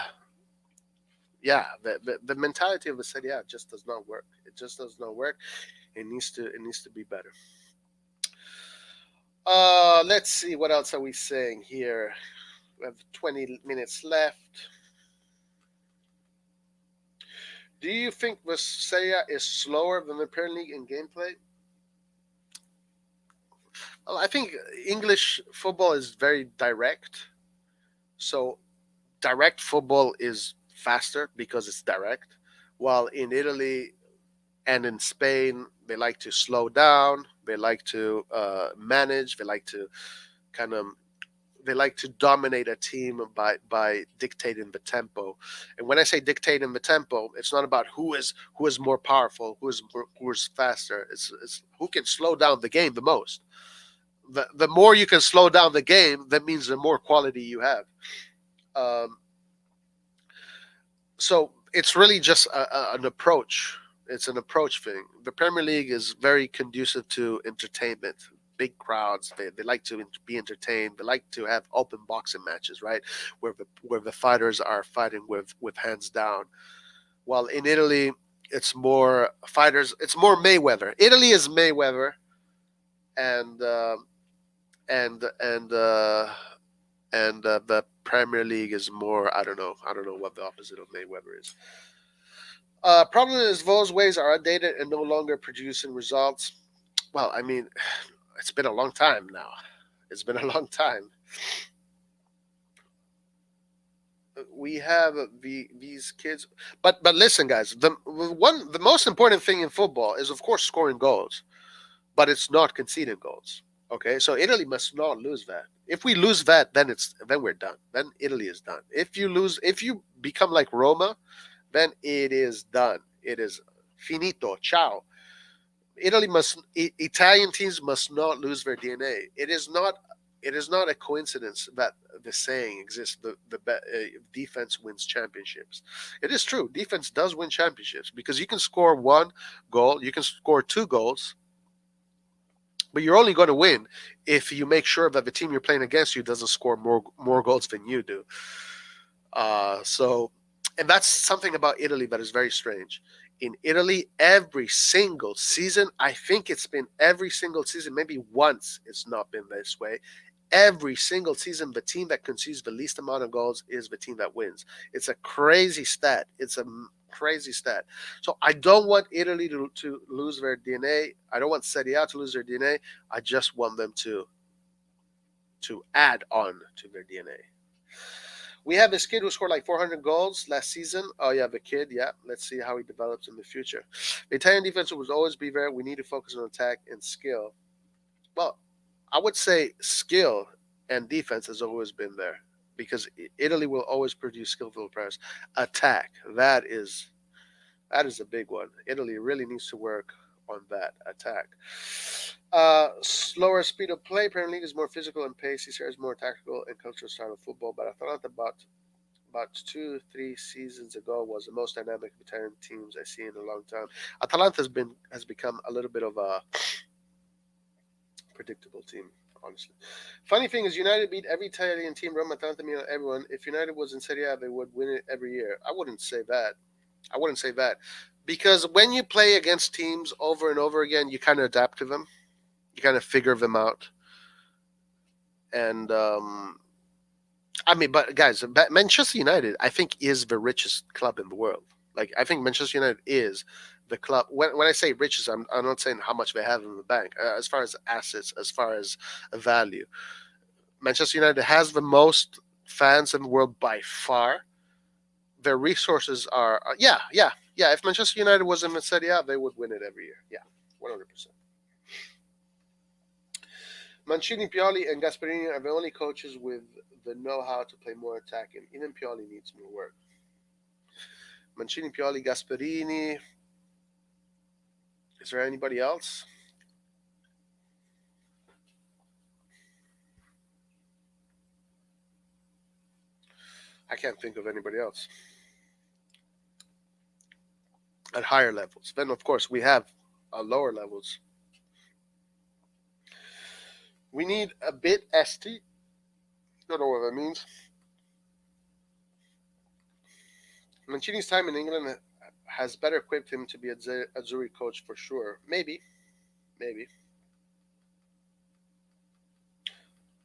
A: mentality of the Serie A just does not work. It just does not work. It needs to be better. Let's see what else are we saying here. We have 20 minutes left. Do you think the Serie A is slower than the Premier League in gameplay? Well, I think English football is very direct. So direct football is faster because it's direct. While in Italy and in Spain, they like to slow down. They like to manage. Kind of they like to dominate a team by dictating the tempo. And when I say dictating the tempo, it's not about who is more powerful, who is faster. It's who can slow down the game the most. The more you can slow down the game, that means the more quality you have. Um, so it's really just an approach. It's an approach thing. The Premier League is very conducive to entertainment. Big crowds. They like to be entertained. They like to have open boxing matches, right, where the fighters are fighting with hands down. While in Italy, it's more fighters. It's more Mayweather. Italy is Mayweather, and and the Premier League is more. I don't know. I don't know what the opposite of Mayweather is. Problem is those ways are outdated and no longer producing results. Well, I mean, it's been a long time now. It's been a long time. We have these kids, but listen, guys. The most important thing in football is, of course, scoring goals, but it's not conceding goals. Okay, so Italy must not lose that. If we lose that, then we're done. Then Italy is done. If you become like Roma, then it is done. It is finito. Ciao. Italian teams must not lose their DNA. It is not a coincidence that the saying exists. The defense wins championships. It is true. Defense does win championships because you can score one goal, you can score two goals, but you're only going to win if you make sure that the team you're playing against you doesn't score more goals than you do. So, and that's something about Italy that is very strange. In Italy, every single season, I think it's been every single season, maybe once it's not been this way. Every single season, the team that concedes the least amount of goals is the team that wins. It's a crazy stat. It's a crazy stat. So I don't want Italy to lose their DNA. I don't want Serie A to lose their DNA. I just want them to add on to their DNA. We have this kid who scored like 400 goals last season. Oh, yeah, the kid. Yeah. Let's see how he develops in the future. The Italian defense will always be there. We need to focus on attack and skill. Well, I would say skill and defense has always been there because Italy will always produce skillful players. Attack. That is a big one. Italy really needs to work on that attack. Slower speed of play. Premier League is more physical and pacey. Serie A is more tactical and cultural style of football. But Atalanta about 2-3 seasons ago was the most dynamic Italian teams I see in a long time. Atalanta has become a little bit of a predictable team, honestly. Funny thing is, United beat every Italian team, Roma, Atalanta, Milan, everyone. If United was in Serie A, they would win it every year. I wouldn't say that. Because when you play against teams over and over again, you kind of adapt to them. You kind of figure them out. And I mean, but guys, Manchester United, I think, is the richest club in the world. Like, I think Manchester United is the club. When I say richest, I'm not saying how much they have in the bank. As far as assets, as far as value, Manchester United has the most fans in the world by far. Their resources are, yeah. If Manchester United was in the Serie A, they would win it every year. Yeah, 100%. Mancini, Pioli, and Gasperini are the only coaches with the know-how to play more attacking. Even Pioli needs more work. Mancini, Pioli, Gasperini. Is there anybody else? I can't think of anybody else at higher levels. Then, of course, we have lower levels. We need a bit ST. Don't know what that means. Mancini's time in England has better equipped him to be a Azzurri coach for sure. Maybe, maybe.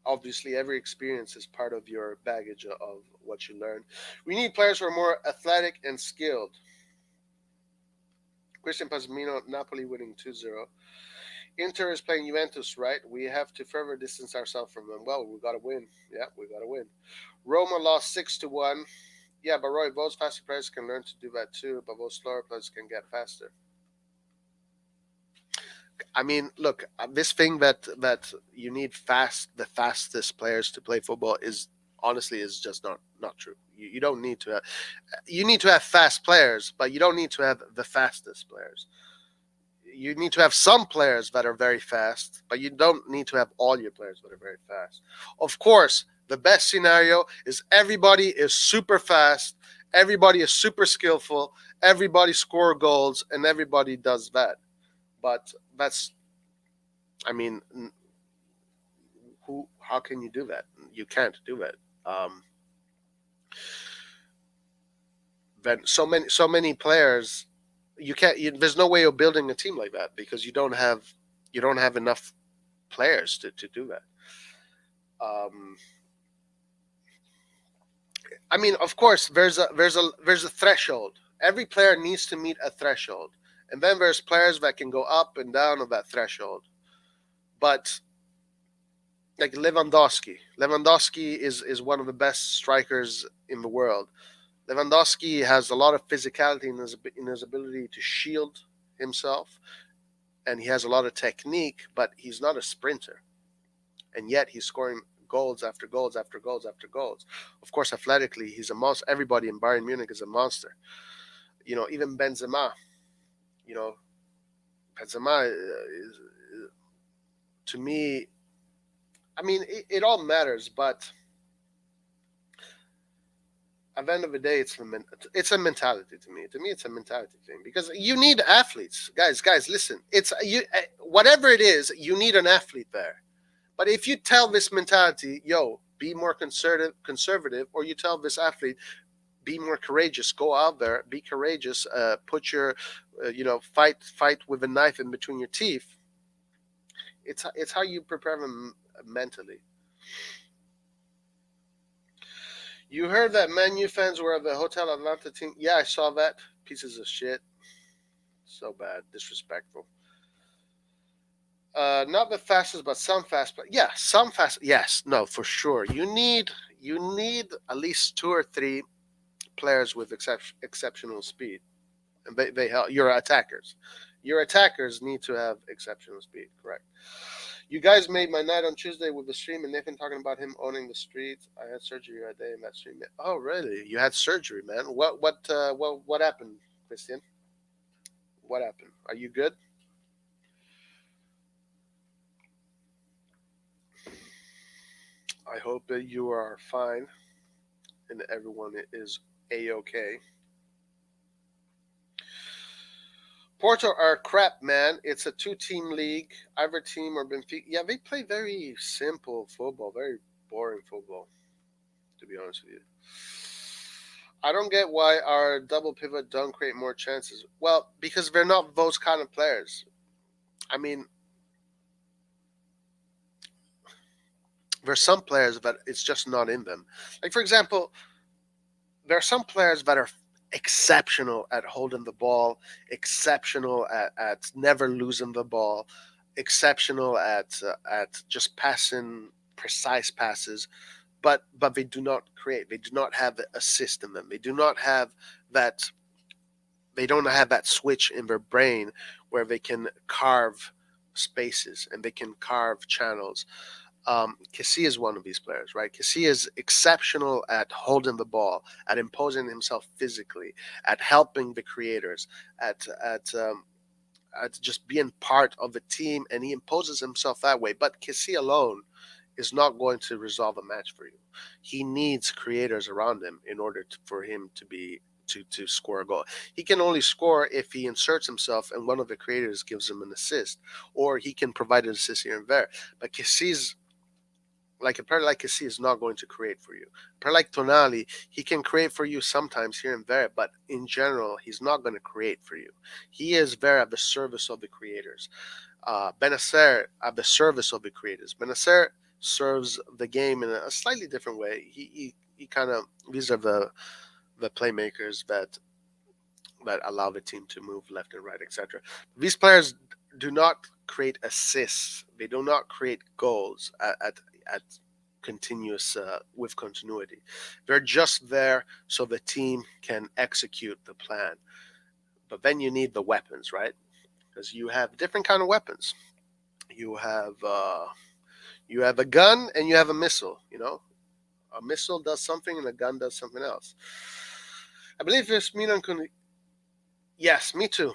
A: Obviously, every experience is part of your baggage of what you learn. We need players who are more athletic and skilled. Christian Pasamino, Napoli winning 2-0. Inter is playing Juventus, right? We have to further distance ourselves from them. Well, we got to win. Yeah, we got to win. Roma lost 6-1. Yeah, but Roy, those faster players can learn to do that too, but those slower players can get faster. I mean, look, this thing that you need the fastest players to play football is honestly is just not true. You don't need to have, you need to have fast players, but you don't need to have the fastest players. You need to have some players that are very fast, but you don't need to have all your players that are very fast. Of course, the best scenario is everybody is super fast, everybody is super skillful, everybody score goals, and everybody does that. But that's, I mean, how can you do that? You can't do it. Then so many players, you can't. There's no way of building a team like that because you don't have enough players to do that. Um, I mean, of course, there's a threshold. Every player needs to meet a threshold, and then there's players that can go up and down of that threshold. But like Lewandowski is one of the best strikers in the world. Lewandowski has a lot of physicality in his ability to shield himself, and he has a lot of technique, but he's not a sprinter, and yet he's scoring goals after goals after goals after goals. Of course, athletically, he's a monster. Everybody in Bayern Munich is a monster. You know, even Benzema. You know, Benzema is to me. I mean, it all matters, but at the end of the day, it's a mentality to me. To me, it's a mentality thing because you need athletes, guys. Guys, listen. It's you. Whatever it is, you need an athlete there. But if you tell this mentality, yo, be more conservative, or you tell this athlete, be more courageous, go out there, be courageous, put your, fight with a knife in between your teeth. It's how you prepare them mentally. You heard that Man U fans were at the Hotel Atlanta team? Yeah, I saw that. Pieces of shit. So bad. Disrespectful. Not the fastest, but some fast. But yeah, some fast. Yes, no, for sure. You need at least two or three players with exceptional speed, and they help your attackers. Your attackers need to have exceptional speed. Correct. You guys made my night on Tuesday with the stream and Nathan talking about him owning the streets. I had surgery a day in that stream. Oh, really? You had surgery, man. What happened, Christian? What happened? Are you good? I hope that you are fine and everyone is a-okay. Porto are crap, man. It's a two-team league. Either team or Benfica. Yeah, they play very simple football, very boring football, to be honest with you. I don't get why our double pivot don't create more chances. Well, because they're not those kind of players. I mean, there's some players that it's just not in them. Like, for example, there are some players that are exceptional at holding the ball, exceptional at never losing the ball, exceptional at just passing precise passes, but they do not create. They do not have the assist in them. That. They don't have that switch in their brain where they can carve spaces and they can carve channels. Kessie is one of these players, right? Kessie is exceptional at holding the ball, at imposing himself physically, at helping the creators, at just being part of the team, and he imposes himself that way. But Kessie alone is not going to resolve a match for you. He needs creators around him in order for him to be to score a goal. He can only score if he inserts himself and one of the creators gives him an assist, or he can provide an assist here and there. But Cassie's like a player like Cassie is not going to create for you. A player like Tonali, he can create for you sometimes here and there, but in general, he's not going to create for you. He is very at the service of the creators. Benacer at the service of the creators. Benacer serves the game in a slightly different way. He kind of, these are the playmakers that allow the team to move left and right, etc. These players do not create assists. They do not create goals at continuous with continuity. They're just there so the team can execute the plan. But then you need the weapons, right? Because you have different kind of weapons. You have a gun and you have a missile. You know, a missile does something and a gun does something else. I believe this Milan could. Yes, me too.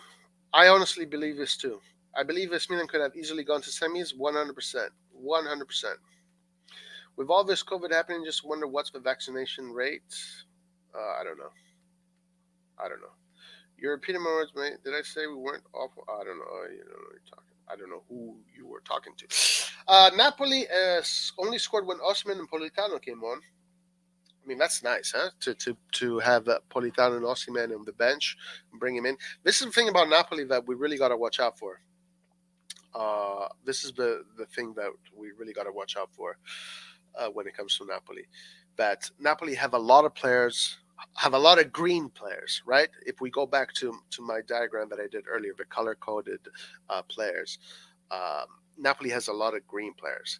A: I honestly believe this too. I believe this Milan could have easily gone to semis 100%. 100%. With all this COVID happening, just wonder what's the vaccination rate. I don't know. I don't know. You're repeating my words, mate. Did I say we weren't awful? I don't know. You know what you're talking. I don't know who you were talking to. Napoli only scored when Osman and Politano came on. I mean, that's nice, huh? To have Politano and Osimhen on the bench and bring him in. This is the thing about Napoli that we really got to watch out for. This is the thing that we really got to watch out for when it comes to Napoli. That Napoli have a lot of players, have a lot of green players, right? If we go back to my diagram that I did earlier, the color coded players, Napoli has a lot of green players.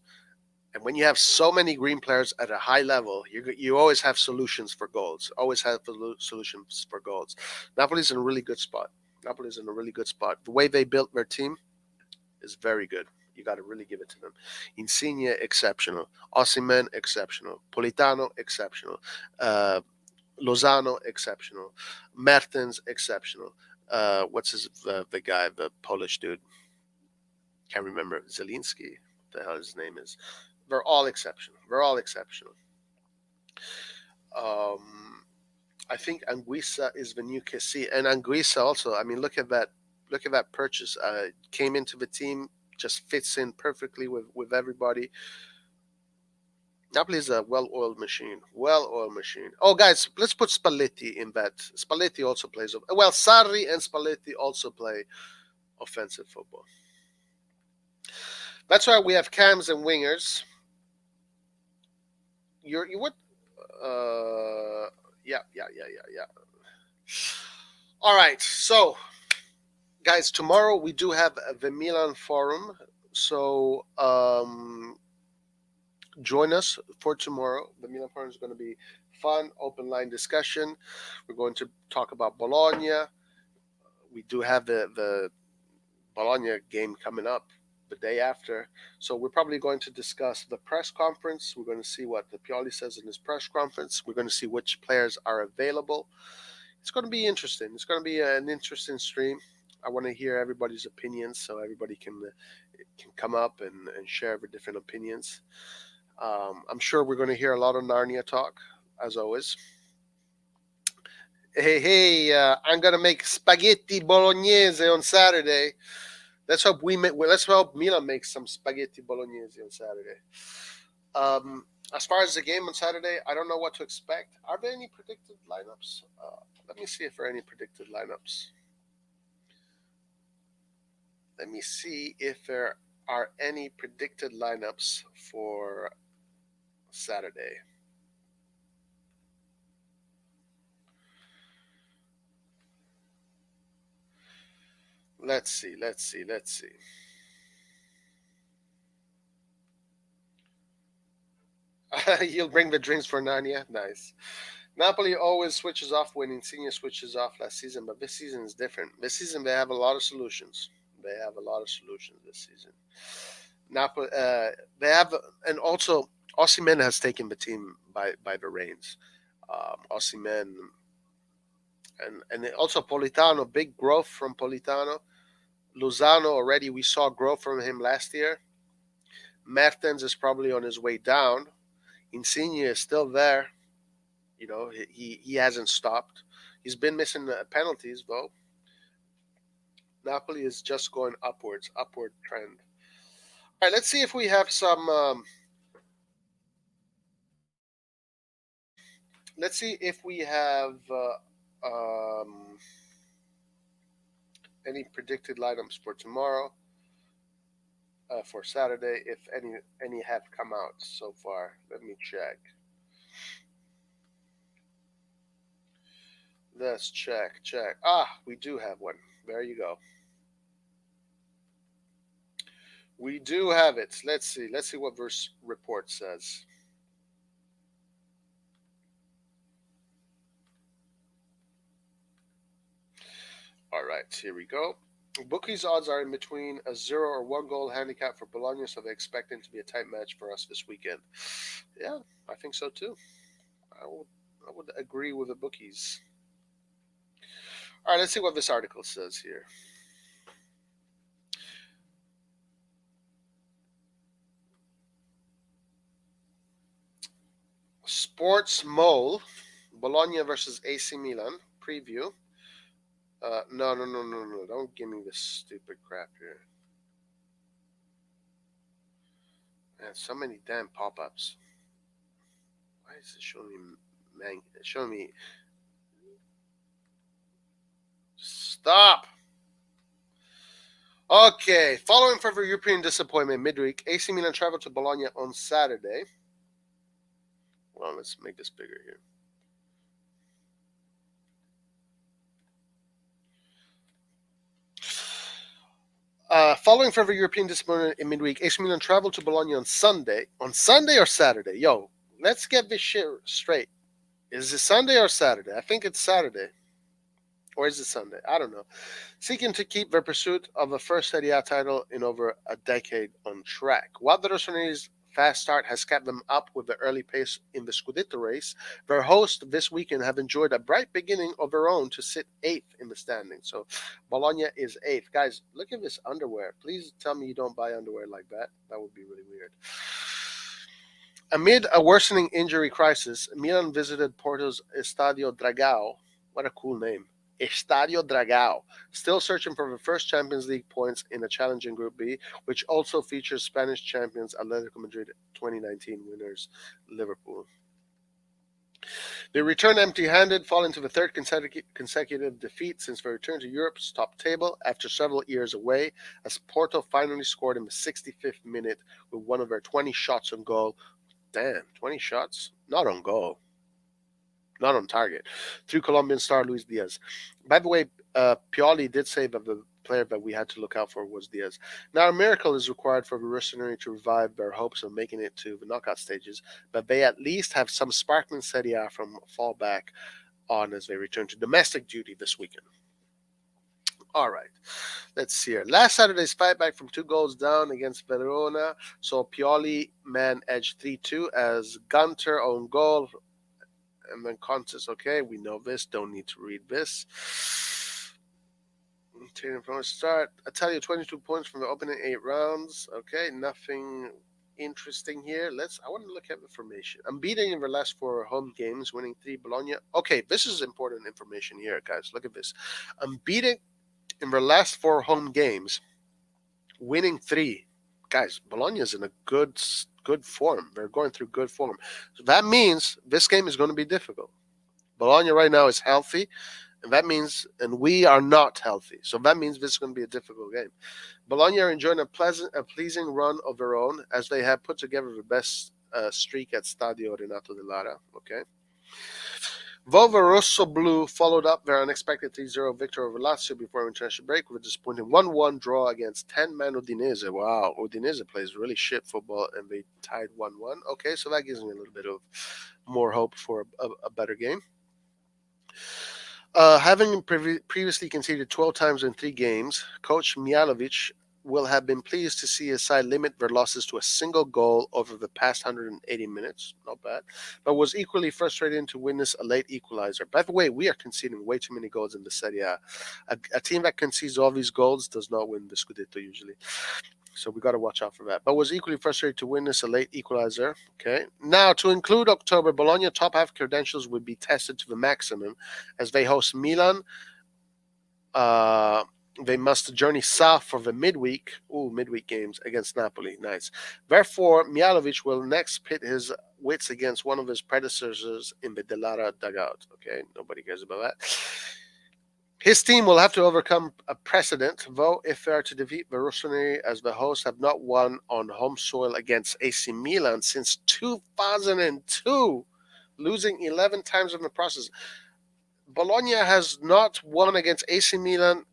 A: And when you have so many green players at a high level, you always have solutions for goals. Always have solutions for goals. Napoli's in a really good spot. Napoli's in a really good spot. The way they built their team is very good. You got to really give it to them. Insigne, exceptional. Osimhen, exceptional. Politano, exceptional. Lozano, exceptional. Mertens, exceptional. What's the guy, the Polish dude? Can't remember. Zelinski. What the hell his name is? They're all exceptional. They're all exceptional. Um, I think Anguissa is the new Kessie, and Anguissa also. I mean, look at that. Look at that purchase. Came into the team, just fits in perfectly with everybody. Napoli is a well-oiled machine. Well-oiled machine. Oh, guys, let's put Spalletti in that. Spalletti also plays. Well, Sarri and Spalletti also play offensive football. That's why we have cams and wingers. You what? Yeah. All right, so guys, tomorrow we do have the Milan Forum. So join us for tomorrow. The Milan Forum is going to be fun, open line discussion. We're going to talk about Bologna. We do have the Bologna game coming up the day after. So we're probably going to discuss the press conference. We're going to see what the Pioli says in his press conference. We're going to see which players are available. It's going to be interesting. It's going to be an interesting stream. I want to hear everybody's opinions so everybody can come up and share the different opinions. I'm sure we're going to hear a lot of Narnia talk, as always. Hey, I'm going to make spaghetti bolognese on Saturday. Let's hope let's hope Milan makes some spaghetti bolognese on Saturday. As far as the game on Saturday, I don't know what to expect. Are there any predicted lineups? Let me see if there are any predicted lineups. Let me see if there are any predicted lineups for Saturday. Let's see. You'll bring the drinks for Narnia? Nice. Napoli always switches off when Insigne switches off last season, but this season is different. This season they have a lot of solutions. They have a lot of solutions this season. Napoli, they have, and also Osimhen has taken the team by the reins. Osimhen and also Politano, big growth from Politano. Lozano already we saw growth from him last year. Mertens is probably on his way down. Insigne is still there. He hasn't stopped. He's been missing penalties though. Napoli is just going upwards, upward trend. All right, let's see if we have some. Let's see if we have any predicted lineups for tomorrow, for Saturday, if any have come out so far. Let me check. Let's check. Ah, we do have one. There you go. We do have it. Let's see. Let's see what verse report says. All right, here we go. Bookies' odds are in between a 0 or 1 goal handicap for Bologna, so they expect it to be a tight match for us this weekend. Yeah, I think so too. I would agree with the bookies. All right, let's see what this article says here. Sports Mole, Bologna versus AC Milan preview. No. Don't give me this stupid crap here. Man, so many damn pop-ups. Why is it showing me showing me stop? Okay, following further European disappointment midweek, AC Milan traveled to Bologna on Saturday. Well, let's make this bigger here. Following further European disappointment in midweek, AC Milan traveled to Bologna on Sunday. On Sunday or Saturday? Yo, let's get this shit straight. Is it Sunday or Saturday? I think it's Saturday. Or is it Sunday? I don't know. Seeking to keep their pursuit of a first Serie A title in over a decade on track. While the Rossoneri's fast start has kept them up with the early pace in the Scudetto race, their hosts this weekend have enjoyed a bright beginning of their own to sit 8th in the standings. So Bologna is 8th. Guys, look at this underwear. Please tell me you don't buy underwear like that. That would be really weird. Amid a worsening injury crisis, Milan visited Porto's Estadio Dragao. What a cool name. Estadio Dragao, still searching for the first Champions League points in a challenging Group B, which also features Spanish champions Atletico Madrid 2019 winners Liverpool. They returned empty-handed, falling to the third consecutive defeat since their return to Europe's top table after several years away, as Porto finally scored in the 65th minute with one of their 20 shots on goal. Damn, 20 shots? Not on goal. Not on target, through Colombian star Luis Diaz. By the way, Pioli did say that the player that we had to look out for was Diaz. Now, a miracle is required for the Rossoneri to revive their hopes of making it to the knockout stages, but they at least have some sparkling Serie A from fall back on as they return to domestic duty this weekend. All right, let's see here. Last Saturday's fight back from 2 goals down against Verona saw Pioli man edge 3-2 as Gunter on goal. And then contest, okay, we know this, don't need to read this. From the start, Italia 22 points from the opening 8 rounds. Okay, nothing interesting here. I want to look at the formation. Unbeaten in their last 4 home games, winning 3 Bologna. Okay, this is important information here, guys. Look at this. Unbeaten in their last 4 home games, winning 3. Guys, Bologna is in a good form. They're going through good form. So that means this game is going to be difficult. Bologna right now is healthy, and we are not healthy. So that means this is going to be a difficult game. Bologna are enjoying a pleasing run of their own as they have put together the best streak at Stadio Renato De Lara. Okay. Volvo Rosso Blue followed up their unexpected 3-0 victory over Lazio before international break with a disappointing 1-1 draw against 10-man Udinese. Wow, Udinese plays really shit football and they tied 1-1. Okay, so that gives me a little bit of more hope for a better game. Having previously conceded 12 times in 3 games, Coach Mijalovic will have been pleased to see his side limit their losses to a single goal over the past 180 minutes. Not bad. But was equally frustrating to witness a late equalizer. By the way, we are conceding way too many goals in the Serie A. A team that concedes all these goals does not win the Scudetto usually. So we got to watch out for that. But was equally frustrated to witness a late equalizer. Okay. Now, to include October, Bologna top half credentials would be tested to the maximum as they host Milan. Uh, they must journey south for the midweek. Midweek games against Napoli. Nice. Therefore, Mihajlovic will next pit his wits against one of his predecessors in the Delara dugout. Okay, nobody cares about that. His team will have to overcome a precedent, though, if they are to defeat the Rossoneri as the hosts have not won on home soil against AC Milan since 2002, losing 11 times in the process. Bologna has not won against AC Milan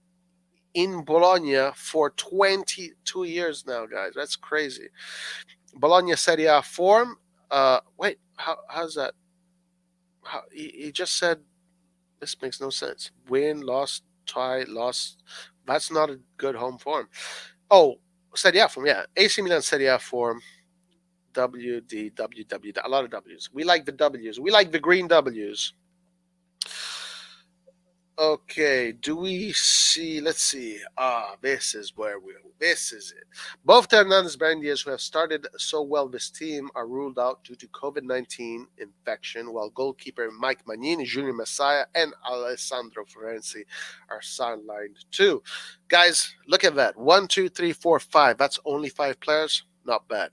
A: in Bologna for 22 years now, guys. That's crazy. Bologna Serie A form. Wait, how's that? He just said this makes no sense. Win, lost, tie, lost. That's not a good home form. Oh, Serie A form, yeah. AC Milan Serie A form. WDWW. A lot of W's. We like the W's. We like the green W's. Okay, do we see? Let's see. This is where we. This is it. Both Hernandez Brandias, who have started so well this team, are ruled out due to COVID-19 infection, while goalkeeper Mike Magnini, Junior Messiah, and Alessandro Florenzi are sidelined too. Guys, look at that. 1, 2, 3, 4, 5. That's only 5 players. Not bad.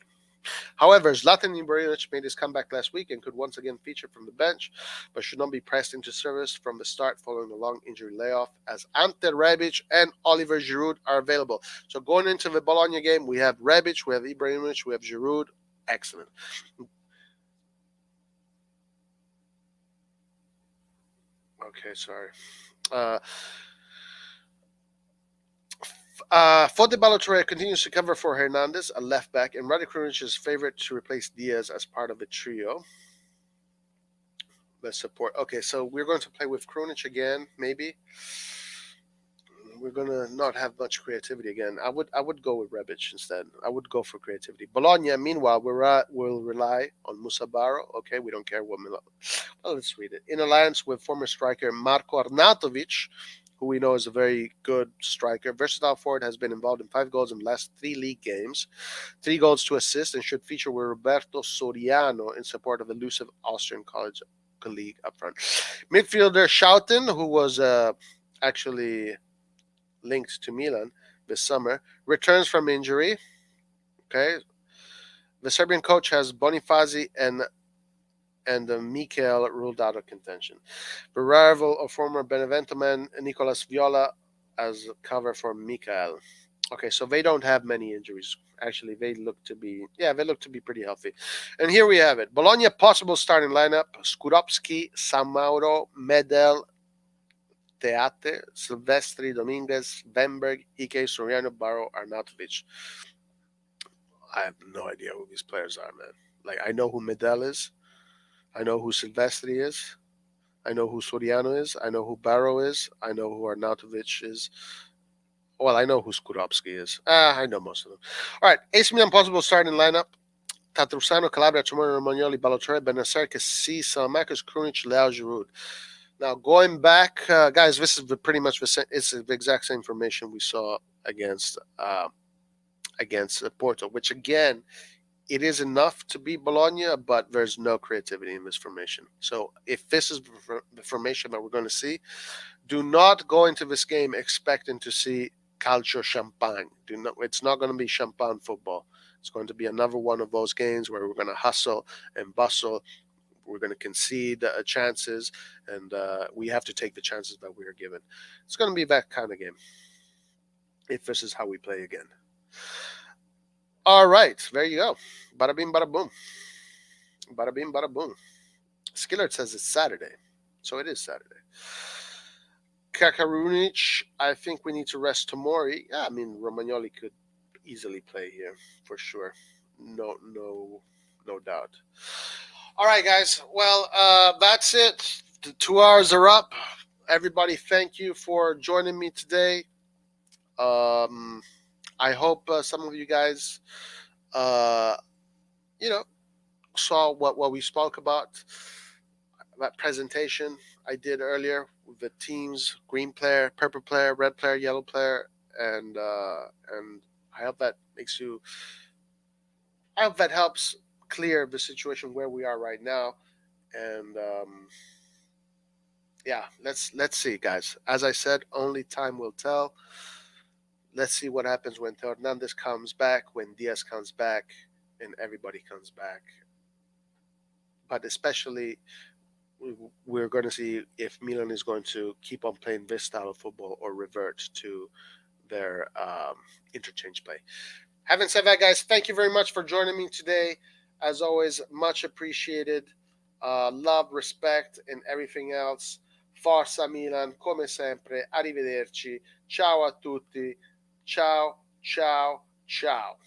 A: However, Zlatan Ibrahimovic made his comeback last week and could once again feature from the bench, but should not be pressed into service from the start following a long injury layoff, as Ante Rebic and Oliver Giroud are available. So going into the Bologna game, we have Rebic, we have Ibrahimovic, we have Giroud. Excellent. Okay, sorry. Fode Balotore continues to cover for Hernandez, a left back, and Rade Krunić's favorite to replace Diaz as part of the trio. The support. Okay, so we're going to play with Krunić again, maybe. We're gonna not have much creativity again. I would go with Rebic instead. I would go for creativity. Bologna, meanwhile, will rely on Musa Barrow. Okay, we don't care what Milan. Well, let's read it. In alliance with former striker Marko Arnautovic, who we know is a very good striker. Versatile forward, has been involved in 5 goals in the last 3 league games, 3 goals to assist, and should feature with Roberto Soriano in support of elusive Austrian college colleague up front. Midfielder Schouten, who was actually linked to Milan this summer, returns from injury. Okay, the Serbian coach has Bonifazi and Mikel ruled out of contention. The arrival of former Benevento man Nicolas Viola as cover for Mikel. Okay, so they don't have many injuries. Actually, they look to be pretty healthy. And here we have it. Bologna possible starting lineup: Skorupski, Samauro, Medel, Teate, Silvestri, Dominguez, Bamberg, Ike, Soriano, Barrow, Arnautovic. I have no idea who these players are, man. Like, I know who Medel is. I know who Silvestri is. I know who Soriano is. I know who Barrow is. I know who Arnautovic is. Well, I know who Skorupski is. I know most of them. All right, AC Milan possible starting lineup: Tatarusano, Calabria, Tomori, Romagnoli, Balotore, Benacer, Cassis, Salamakis, Krunić, Leao, Giroud. Now, going back, guys, this is pretty much it's the exact same formation we saw against Porto, which again, it is enough to beat Bologna, but there's no creativity in this formation. So if this is the formation that we're going to see, do not go into this game expecting to see calcio champagne. It's not going to be champagne football. It's going to be another one of those games where we're going to hustle and bustle. We're going to concede chances, and we have to take the chances that we are given. It's going to be that kind of game if this is how we play again. All right, there you go. Bada bing, bada boom. Bada bing, bada boom. Skillert says it's Saturday, so it is Saturday. Kakarunic, I think we need to rest Tomori. Yeah, I mean, Romagnoli could easily play here for sure. No doubt. All right, guys. Well, that's it. The 2 hours are up. Everybody, thank you for joining me today. I hope some of you guys, saw what we spoke about. That presentation I did earlier with the teams: green player, purple player, red player, yellow player, and I hope that makes you. I hope that helps clear the situation where we are right now. And yeah, let's see, guys. As I said, only time will tell. Let's see what happens when Hernandez comes back, when Diaz comes back, and everybody comes back. But especially, we're going to see if Milan is going to keep on playing this style of football or revert to their interchange play. Having said that, guys, thank you very much for joining me today. As always, much appreciated. Love, respect, and everything else. Forza Milan, come sempre. Arrivederci. Ciao a tutti. Ciao, ciao, ciao.